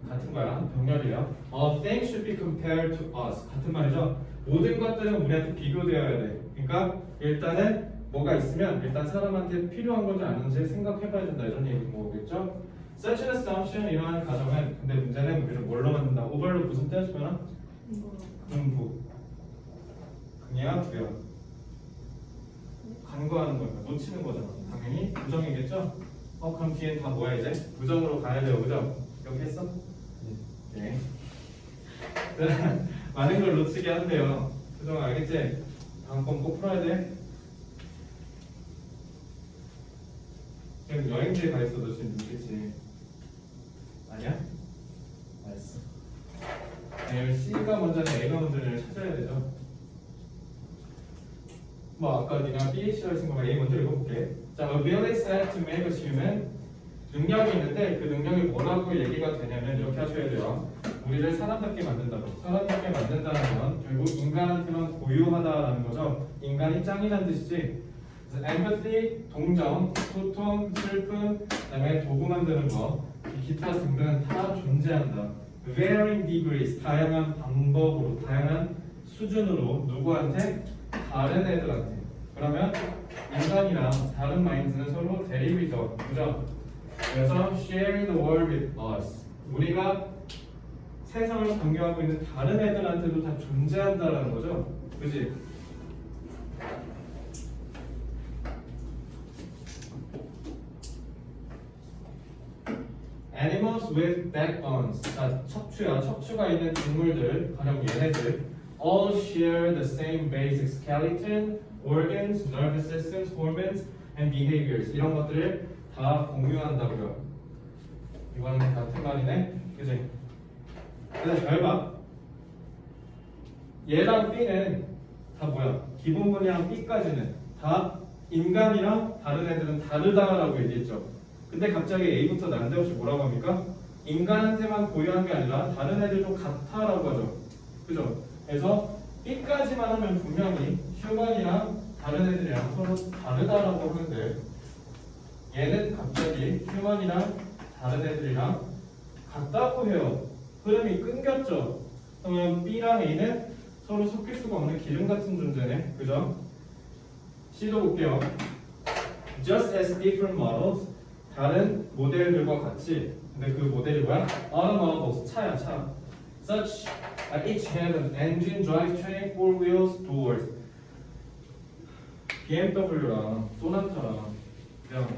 같은 거야. 병렬이에요. All things should be compared to us. 같은 말이죠. 모든 것들은 우리한테 비교되어야 돼. 그러니까 일단은 뭐가 있으면 일단 사람한테 필요한 건지 아닌지 생각해봐야 된다 이런 얘기인 거겠죠. Such an assumption 이러한 가정은 근데 문제는 우리를 뭘로 만든다? over로 무슨 뜻이구나? 분부. 그냥 부여. 간과하는 거니까 놓치는 거잖아. 당연히 부정이겠죠? 그럼 뒤엔 다 뭐야 이제? 부정으로 가야 돼요, 그죠? 이렇게 했어? 네. 많은 걸 놓치게 한대요. 부정 알겠지? 다음 건 꼭 풀어야 돼. 지금 여행지에 가 있어도 지금 있겠지. 아니야? 알았어. 네, C가 먼저는 A가 먼저를 찾아야 되죠. 뭐 아까 네가 BH를 쓴 거면 A 먼저 읽어볼게. 자, ability set to make us human. 능력이 있는데 그 능력이 뭐라고 얘기가 되냐면 이렇게 하셔야 돼요. 우리를 사람답게 만든다고. 사람답게 만든다는 건 결국 인간한테만 고유하다라는 거죠. 인간이 짱이라는 뜻이지. 그래서 empathy, 동정, 소통, 슬픔, 그다음에 도구 만드는 거, 기타 등등 다 존재한다. varying degrees, 다양한 방법으로, 다양한 수준으로 누구한테? 다른 애들한테. 그러면 인간이랑 다른 마인드는 서로 대립이죠. 그죠? 그래서 sharing the world with us. 우리가 세상을 공유하고 있는 다른 애들한테도 다 존재한다라는 거죠. 그지? Animals with backbones. 자, 척추야. 척추가 있는 동물들, 가령 얘네들 all share the same basic skeleton, organs, nervous systems, hormones, and behaviors. 이런 것들을 다 공유한다고요. 이거는 같은 말이네, 그지? 그래서 잘 봐. 얘랑 B는 다 뭐야? 기본분이랑 B까지는 다 인간이랑 다른 애들은 다르다라고 얘기했죠. 근데 갑자기 A부터 난데없이 뭐라고 합니까? 인간한테만 고유한 게 아니라 다른 애들도 같아라고 하죠. 그죠? 그래서 B까지만 하면 분명히 휴먼이랑 다른 애들이랑 서로 다르다라고 하는데 얘는 갑자기 휴먼이랑 다른 애들이랑 같다고 해요. 흐름이 끊겼죠. 그러면 B랑 A는 서로 섞일 수가 없는 기름 같은 존재네. 그죠? C도 볼게요. Just as different models, 다른 모델들과 같이. 근데 그 모델이 뭐야? Automobiles, 차야, 차. Such each have an engine, drivetrain, four wheels, doors. BMW랑 소나타랑 그냥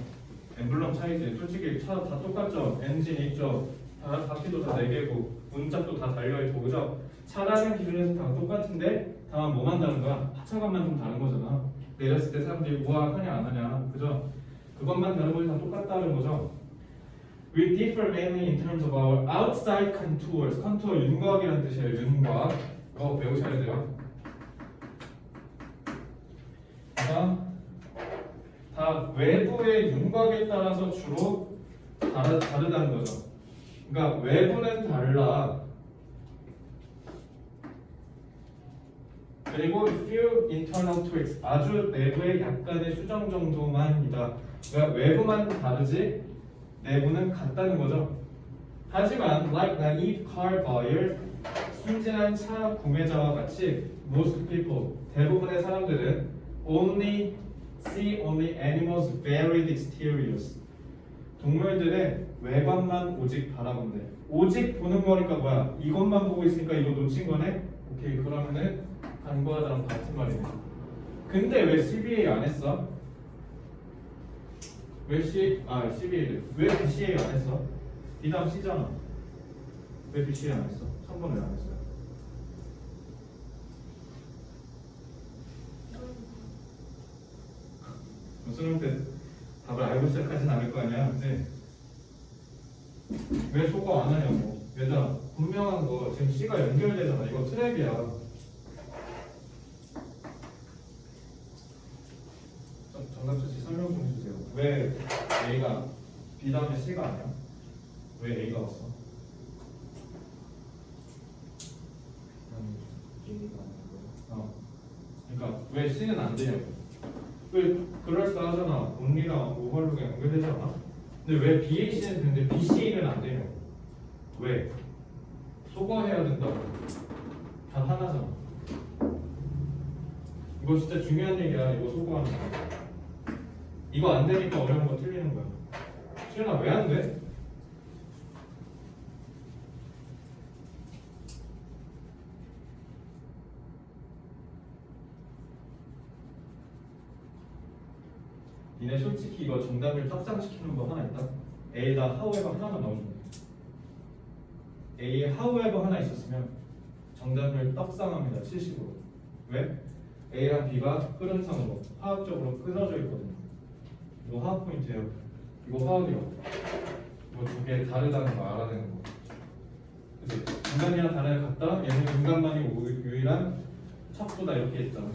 엠블럼 차이지. 솔직히 차 다 똑같죠. 엔진 있죠. 다 바퀴도 다 4개고 문짝도 다 달려있고 그죠? 차라는 기준에서 다 똑같은데 다만 뭐만 다른 거야? 하차감만 좀 다른 거잖아. 내렸을 때 사람들이 우와 하냐 안 하냐 그죠? 그것만 다른 거지 다 똑같다는 거죠. We differ mainly in terms of our outside contours. 컨투어 윤곽이라는 뜻이에요. 윤곽. 이거 배우셔야 돼요. 그래서 다 외부의 윤곽에 따라서 주로 다르다는 거죠. 그러니까 외부는 달라. 그리고 few internal tweaks. 아주 내부의 약간의 수정 정도만이다. 그러니까 외부만 다르지 내부는 같다는 거죠. 하지만 like naive car buyers, 순진한 차 구매자와 같이 most people 대부분의 사람들은 only see only animals varied exteriors 동물들의 외관만 오직 바라본대. 오직 보는 거니까 뭐야? 이것만 보고 있으니까 이거 놓친 거네? 오케이 그러면은 간과하다랑 같은 말이네. 근데 왜 CBA 안 했어? 왜 CBA를 왜 BCA 안 했어? B 다음 C잖아. 왜 BCA 안 했어? 3번 왜 안 했어요? 수능 때 답을 알고 시작하진 않을 거 아니야, 근데 왜 소거 안 하냐고. 얘들아, 분명한 거 지금 C가 연결되잖아. 이거 트랩이야. 정답 처치 설명 좀 해주세요. 왜 A가 B 다음에 C가 아니야? 왜 A가 왔어? 그러니까 왜 C는 안 되냐고. 왜 그럴싸하잖아. 온리랑 오버룩에 연결되지 않아? 근데 왜 BAC는 되는데 BCA는 안 되냐고. 왜? 소거해야 된다고. 단 하나잖아. 이거 진짜 중요한 얘기야. 이거 소거하는 거. 이거 안 되니까 어려운 거 틀리는 거야. 수연아 왜 안 돼? 니네 솔직히 이거 정답을 떡상시키는 거 하나 있다? A에다 however 하나만 넣어주면 돼. A에 however 하나 있었으면 정답을 떡상합니다. 70으로. 왜? A랑 B가 흐름상으로 화학적으로 끊어져 있거든요. 이거 화학 포인트예요. 이거 화학이라고. 이거 두 개 다르다는 거 알아야 되는 거. 그치? 인간이랑 단어를 같다? 얘는 인간만이 유일한 척도다 이렇게 했잖아.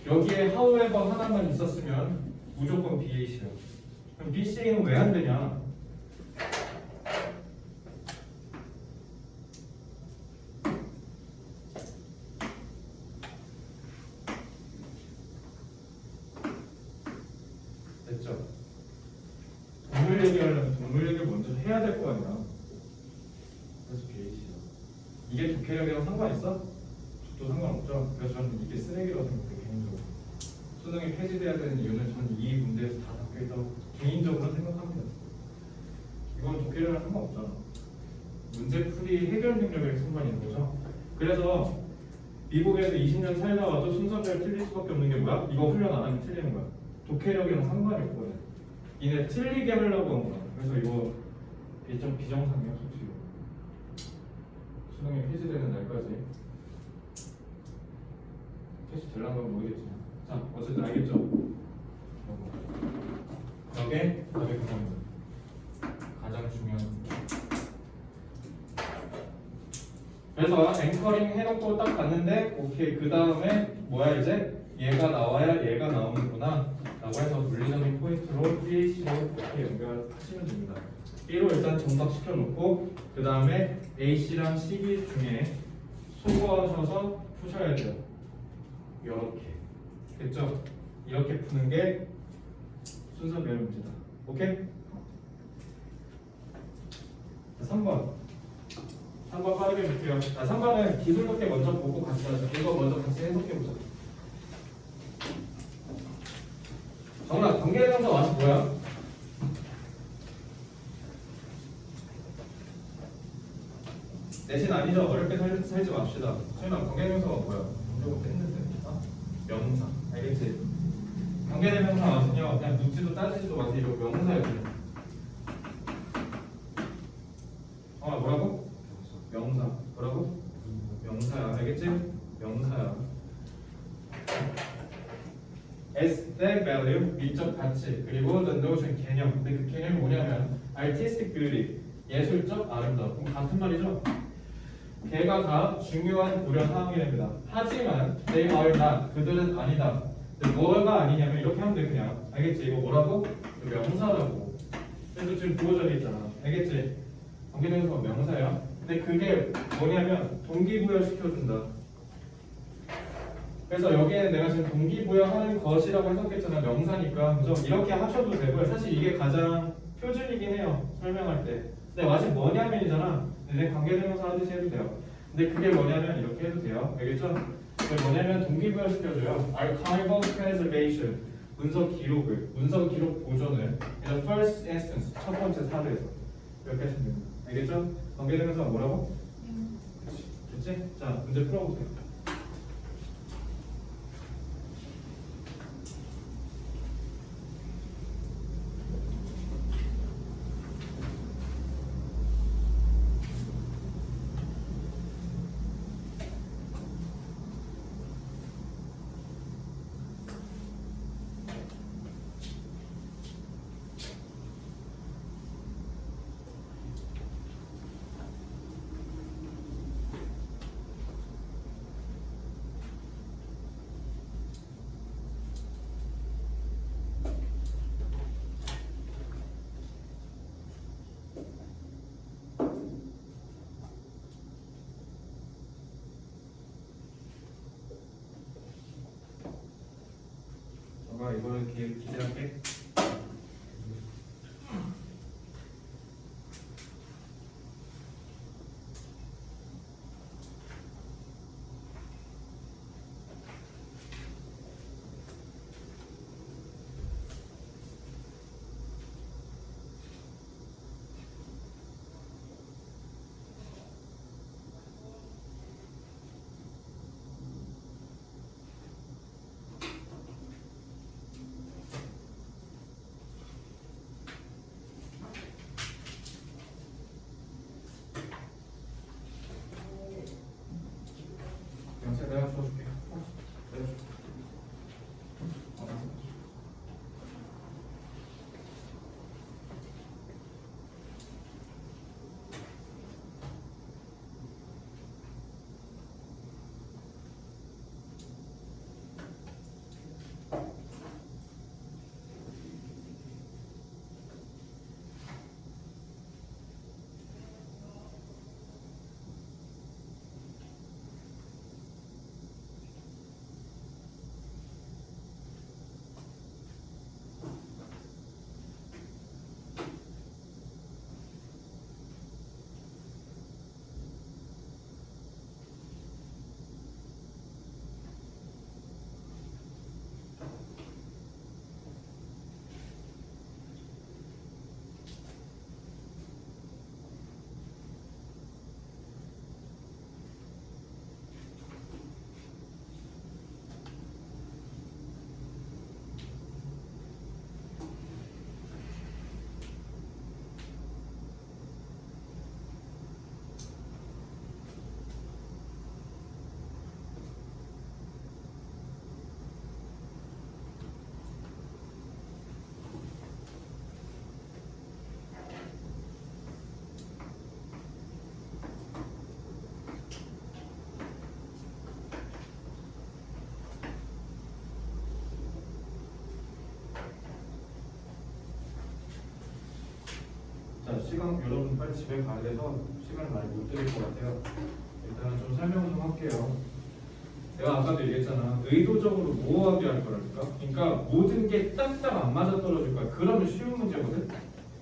여기에 however 하나만 있었으면 무조건 BAC야. 그럼 BCA는 왜 안 되냐? 됐죠? 동물 얘기하려면 동물 얘기를 먼저 해야 될 거 아니야. 그래서 BAC야. 이게 독해력이랑 상관 있어? 또 상관없죠. 그래서 저는 이게 쓰레기라고 생각해요. 개인적으로. 수능이 폐지돼야 되는 이유는 저는 이 문제에서 다 담겨있다고 개인적으로 생각합니다. 이건 독해력이랑 상관없잖아. 문제풀이 해결 능력에 상관이 있는 거죠. 그래서 미국에서 20년 살다 와도 순서대로 틀릴 수밖에 없는 게 뭐야? 이거 훈련 안 하면 틀리는 거야. 독해력이랑 상관이 없거든. 이네 틀리게 하려고 한 거야. 그래서 이거 좀 비정상이야 솔직히. 수능이 폐지되는 날까지 폐지될란 건 모르겠지만 자 어쨌든 알겠죠? 이게 답의 근원입니다. 가장 중요한 그래서 앵커링 해놓고 딱 봤는데 오케이 그 다음에 뭐야 이제 얘가 나와야 얘가 나오는구나 라고 해서 물리적인 포인트로 PH로 이렇게 연결하시면 됩니다. B로 일단 정답시켜 놓고 그 다음에 AC랑 CB 중에 소거하셔서 푸셔야 돼요. 이렇게 됐죠? 이렇게 푸는 게 순서 배열 문제다. 오케이? 자, 3번 빠르게 볼게요. 자, 3번은 기술독해 먼저 보고 같이 하자. 이거 먼저 같이 해석해보자. 정답, 관계대명사 와서 뭐야? 대신 아니죠. 어렵게 살지 맙시다. 소연아, 관계대명사가 뭐야? 공부부터 했는데. 명사. 알겠지? 관계대명사 와서요. 그냥 묻지도 따지지도 마세요. 이거 명사예요. 뭐라고? 명사. 뭐라고? 명사야. 알겠지? 명사야. aesthetic value, 미적 가치, 그리고 the notion, 개념. 근데 그 개념이 뭐냐면 artistic beauty, 예술적 아름다움. 그럼 같은 말이죠? 걔가 다 중요한 고려 사항이 됩니다. 하지만 they are not, 그들은 아니다. 근데 뭐가 아니냐면 이렇게 하면 돼 그냥. 알겠지? 이거 뭐라고? 명사라고. 그래서 지금 부호절이 있잖아. 알겠지? 관계대명사가 명사야. 근데 그게 뭐냐면 동기부여 시켜준다. 그래서 여기에는 내가 지금 동기부여하는 것이라고 해석했잖아. 명사니까. 그죠? 이렇게 하셔도 되고요. 사실 이게 가장 표준이긴 해요. 설명할 때. 근데 아직 뭐냐면이잖아. 근데 관계대명사 하듯이 해도 돼요. 근데 그게 뭐냐면 이렇게 해도 돼요. 알겠죠? 그게 뭐냐면 동기부여 시켜줘요. Archival preservation. 문서 기록 보존을 in the first instance, 첫 번째 사례에서 이렇게 하시면 됩니다. 알겠죠? 관계대명사가 뭐라고? 됐지? 자, 문제 풀어보세요. 이거는 기대할게. 영세 내가 줘줄게. 내가 줄게. 자, 시간 여러분 빨리 집에 가야 돼서 시간을 많이 못 드릴 것 같아요. 일단은 좀 설명 좀 할게요. 내가 아까도 얘기했잖아. 의도적으로 모호하게 할 거라니까. 그러니까 모든 게 딱딱 안 맞아 떨어질 거야. 그러면 쉬운 문제거든.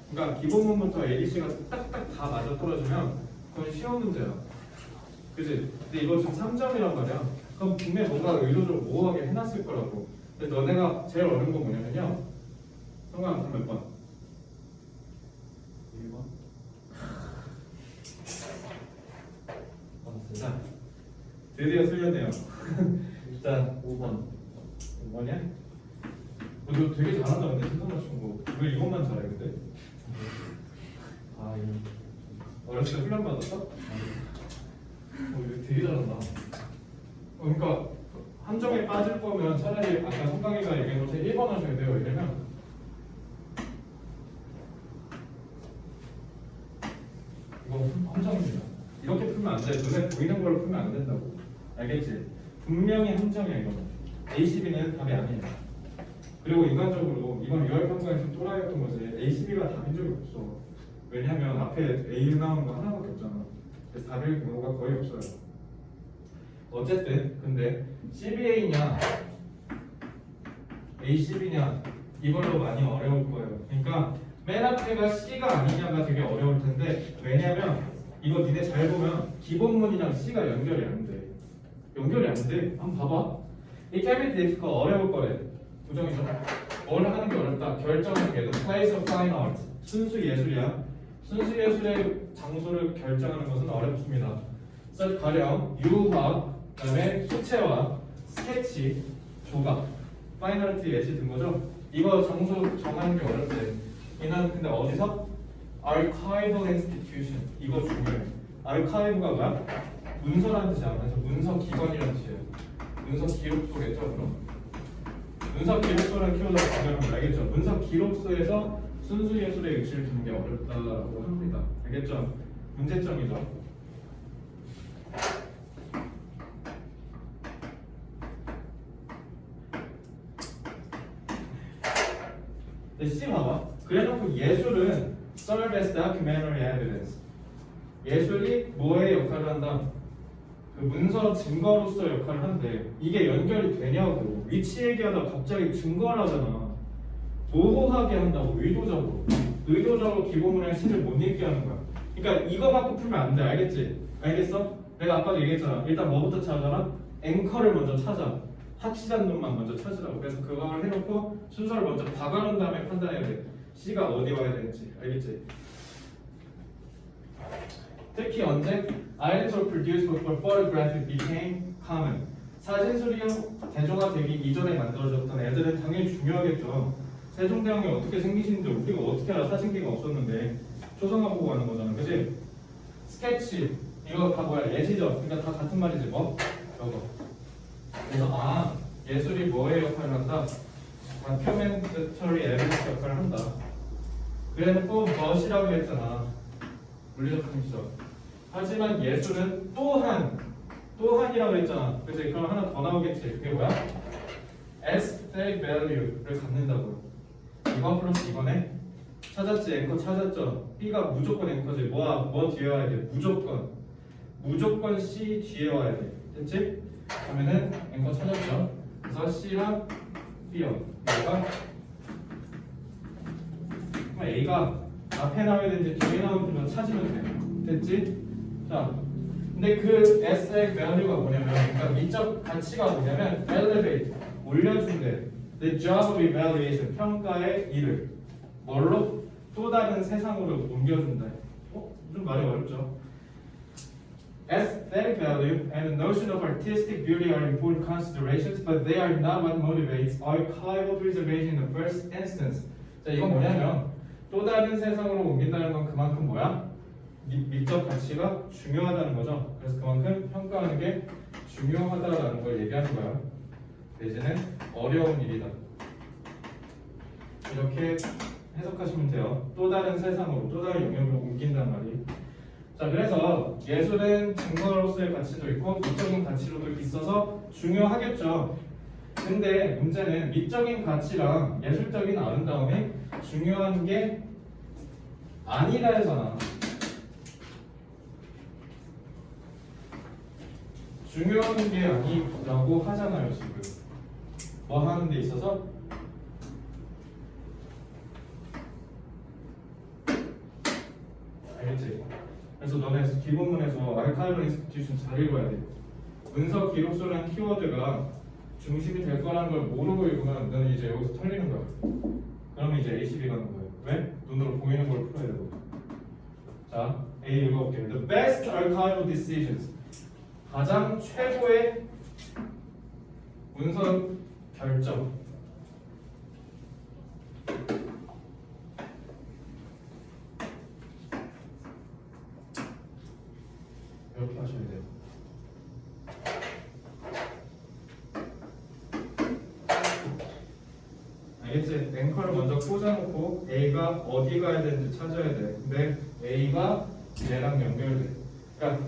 그러니까 기본문부터 ABC가 딱딱 다 맞아 떨어지면 그건 쉬운 문제야. 그지? 근데 이거 지금 3점이란 말이야. 그럼 분명히 뭔가 의도적으로 모호하게 해놨을 거라고. 근데 너네가 제일 어려운 건 뭐냐면요. 성광 몇 번? 1번. 자, 드디어 틀렸네요. 일단 5번. 뭐냐? 너 되게 잘한다 근데 생각 맞춘 거. 왜 이것만 잘해 근데? 아, 이거. 어렸을 때 훈련 받았어? 이거 되게 잘한다. 그러니까 함정에 빠질 거면 차라리 아까 성강이가 얘기한 것처럼 1번 하셔야 돼요. 왜냐면 이거 함정입니다. 이렇게 풀면 안 돼. 눈에 보이는 걸로 풀면 안 된다고. 알겠지? 분명히 함정이야 이거는. A12는 답이 아니에요. 그리고 인간적으로 이번 유활평가에서 또라이였던 거지. A12가 답인 적이 없어. 왜냐면 앞에 A 나오는 거 하나밖에 없잖아. 그래서 답일 경우가 거의 없어요. 어쨌든 근데 CBA냐 A12냐 이걸로 많이 어려울 거예요. 그러니까 맨 앞에가 C가 아니냐가 되게 어려울 텐데 왜냐면 이거 니네 잘 보면 기본문이랑 C가 연결이 안 돼. 연결이 안 돼. 한번 봐봐. 이 can be difficult, 어려울 거래. 부정이죠. 뭘 하는 게 어렵다. 결정하는 게 the place of fine art. 순수 예술이야. 순수 예술의 장소를 결정하는 것은 어렵습니다. 그래서 가령 유화, 그다음에 수채화, 스케치, 조각, 파인 아트 예시 든 거죠. 이거 장소 정하는 게 어렵대. 얘는 근데 어디서? archival institution. 이거 중요해. archive가 뭐야? 문서라는 뜻이야. 그래서 문서 기관이라는 뜻이에요. 문서 기록소겠죠, 그럼. 문서 기록소라는 키워드가 중요한 거 알겠죠? 문서 기록소에서 순수 예술의 위치를 두는 게 어렵다고 합니다. 알겠죠? 문제점이죠. C 봐봐. 그래놓고 예술은 serve as documentary evidence. 예술이 뭐의 역할을 한다? 그 문서 증거로서 역할을 한대. 이게 연결이 되냐고. 위치 얘기하다 갑자기 증거를 하잖아. 모호하게 한다고. 의도적으로 기본문이랑 C를 못 읽게 하는 거야. 그러니까 이거 갖고 풀면 안 돼. 알겠지? 알겠어? 내가 아까도 얘기했잖아. 일단 뭐부터 찾아라? 앵커를 먼저 찾아. 확실한 놈만 먼저 찾으라고. 그래서 그걸 해놓고 순서를 먼저 박아놓은 다음에 판단해야 돼. C가 어디 와야 되는지. 알겠지? 특히 언제? Items were produced before photography became common. 사진술이 대중화되기 이전에 만들어졌던 애들은 당연히 중요하겠죠. 세종대왕이 어떻게 생기시는지 우리가 어떻게 알아? 사진기가 없었는데 초상화 보고 하는 거잖아. 그치? 스케치 이거 다 뭐야? 예시죠? 그러니까 다 같은 말이지 뭐? 저거. 그래서 예술이 뭐의 역할을 한다? documentary evidence 역할을 한다. 그래놓고 much이라고 했잖아. 물리적 형식적. 하지만 예술은 또한이라고 했잖아. 그치? 그럼 하나 더 나오겠지. 그게 뭐야? aesthetic value를 갖는다고요. 이거 플러스 이거네. 찾았지? 앵커 찾았죠? B가 무조건 앵커지. 뭐 뒤에 와야 돼? 무조건 C 뒤에 와야 돼. 됐지? 그러면은 앵커 찾았죠? 그래서 C랑 B요. 그럼 A가 앞에 나와야 되는지 뒤에 나오는지 찾으면 돼. 됐지? 자, 근데 그 aesthetic value가 뭐냐면, 그러니까 미적 가치가 뭐냐면 elevate, 올려준대. The job of evaluation, 평가의 일을 뭘로? 또 다른 세상으로 옮겨준다. 좀 말이 어렵죠? Aesthetic value and the notion of artistic beauty are important considerations, but they are not what motivates archival preservation in the first instance. 자, 이건 뭐냐면 또 다른 세상으로 옮긴다는 건 그만큼 뭐야? 미적 가치가 중요하다는 거죠. 그래서 그만큼 평가하는 게 중요하다라는 걸 얘기하는 거야. 내지는 어려운 일이다. 이렇게 해석하시면 돼요. 또 다른 세상으로, 또 다른 영역으로 옮긴단 말이. 자, 그래서 예술은 증거로서의 가치도 있고 미적인 가치로도 있어서 중요하겠죠. 근데 문제는 미적인 가치랑 예술적인 아름다움이 중요한 게 아니라 해서나 중요한 게 아니라고 하잖아요. 지금 뭐 하는 데 있어서 알겠지? 그래서 너네 기본문에서 archival institution 잘 읽어야 돼. 문서 기록소라는 키워드가 중심이 될 거라는 걸 모르고 읽으면 너는 이제 여기서 털리는 거야. 그러면 이제 A12 가는 거예요. 왜? 눈으로 보이는 걸 풀어야 되고. 자, A 읽어볼게요. The best archival decisions. 가장 최고의 문서 결정. 이렇게 하셔야 돼요. 알겠지? 앵커를 먼저 꽂아놓고 A가 어디 가야 되는지 찾아야 돼. 근데 A가 얘랑 연결돼. 그러니까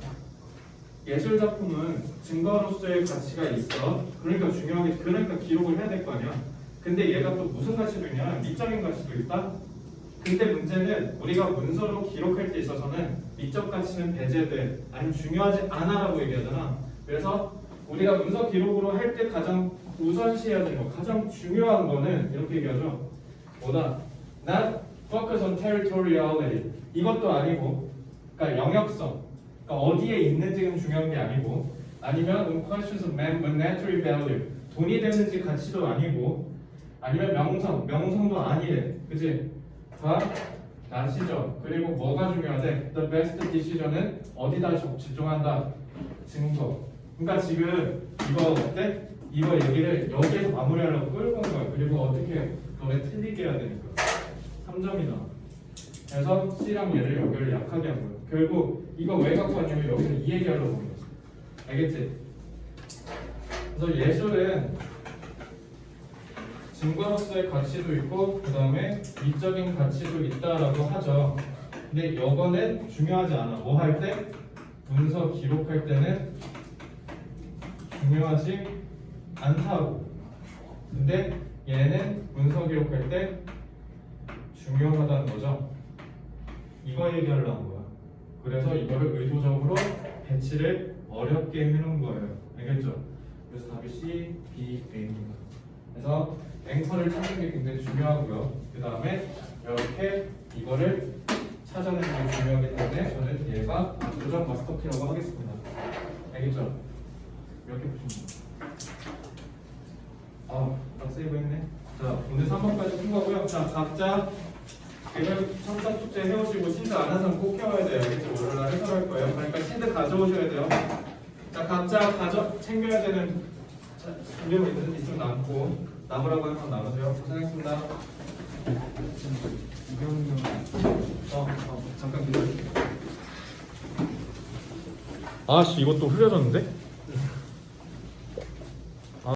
예술 작품은 증거로서의 가치가 있어. 그러니까 중요하게 그러니까 기록을 해야 될 거 아니야. 근데 얘가 또 무슨 가치도 있냐? 미적인 가치도 있다. 근데 문제는 우리가 문서로 기록할 때 있어서는 미적 가치는 배제돼. 아니면 중요하지 않아라고 얘기하잖아. 그래서 우리가 문서 기록으로 할 때 가장 우선시해야 되는 거, 가장 중요한 거는 이렇게 얘기하죠. 뭐다? Not focus on territoriality. 이것도 아니고, 그러니까 영역성. 그러니까 어디에 있는지는 중요한 게 아니고, 아니면 questions of monetary value. 돈이 되는지 가치도 아니고, 아니면 명성도 아니래. 그지? 다 나시죠. 그리고 뭐가 중요하대? The best decision은 어디다 집중한다? 증거. 그러니까 지금 이거 어때? 이거 얘기를 여기에서 마무리하려고 끌고 온 거야. 그리고 어떻게 해? 너네 틀리게 해야 되니까. 3점이다. 그래서 C랑 얘를 연결을 약하게 한 거야. 결국 이거 왜 갖고 왔냐면 여기서 이 얘기하려고 온 거지. 알겠지? 그래서 예술은 증거로서의 가치도 있고 그 다음에 미적인 가치도 있다라고 하죠. 근데 이거는 중요하지 않아. 뭐 할 때? 문서 기록할 때는 중요하지 않다고. 근데 얘는 문서 기록할 때 중요하다는 거죠. 이거 얘기하려고 한 거야. 그래서 이거를 의도적으로 배치를 어렵게 해놓은 거예요. 알겠죠? 그래서 답이 C, B, A입니다. 그래서 앵커를 찾는 게 굉장히 중요하고요. 그 다음에 이렇게 이거를 찾아내는 게 중요하기 때문에 저는 얘가 도전 마스터키라고 하겠습니다. 알겠죠? 이렇게 보시면 돼요. 딱 세이브했네. 자, 오늘 3번까지 푼 거고요. 자, 각자 이걸 첨삭 숙제 해오시고 신드 안 한 사람 꼭 해와야 돼요. 알겠죠? 월요일날 해설할 거예요. 그러니까 신드 가져오셔야 돼요. 자, 각자 챙겨야 되는 준비물 있으면 남고 남으라고 하면 남으세요. 고생했습니다. 잠깐 기다려. 아씨, 이것도 흐려졌는데?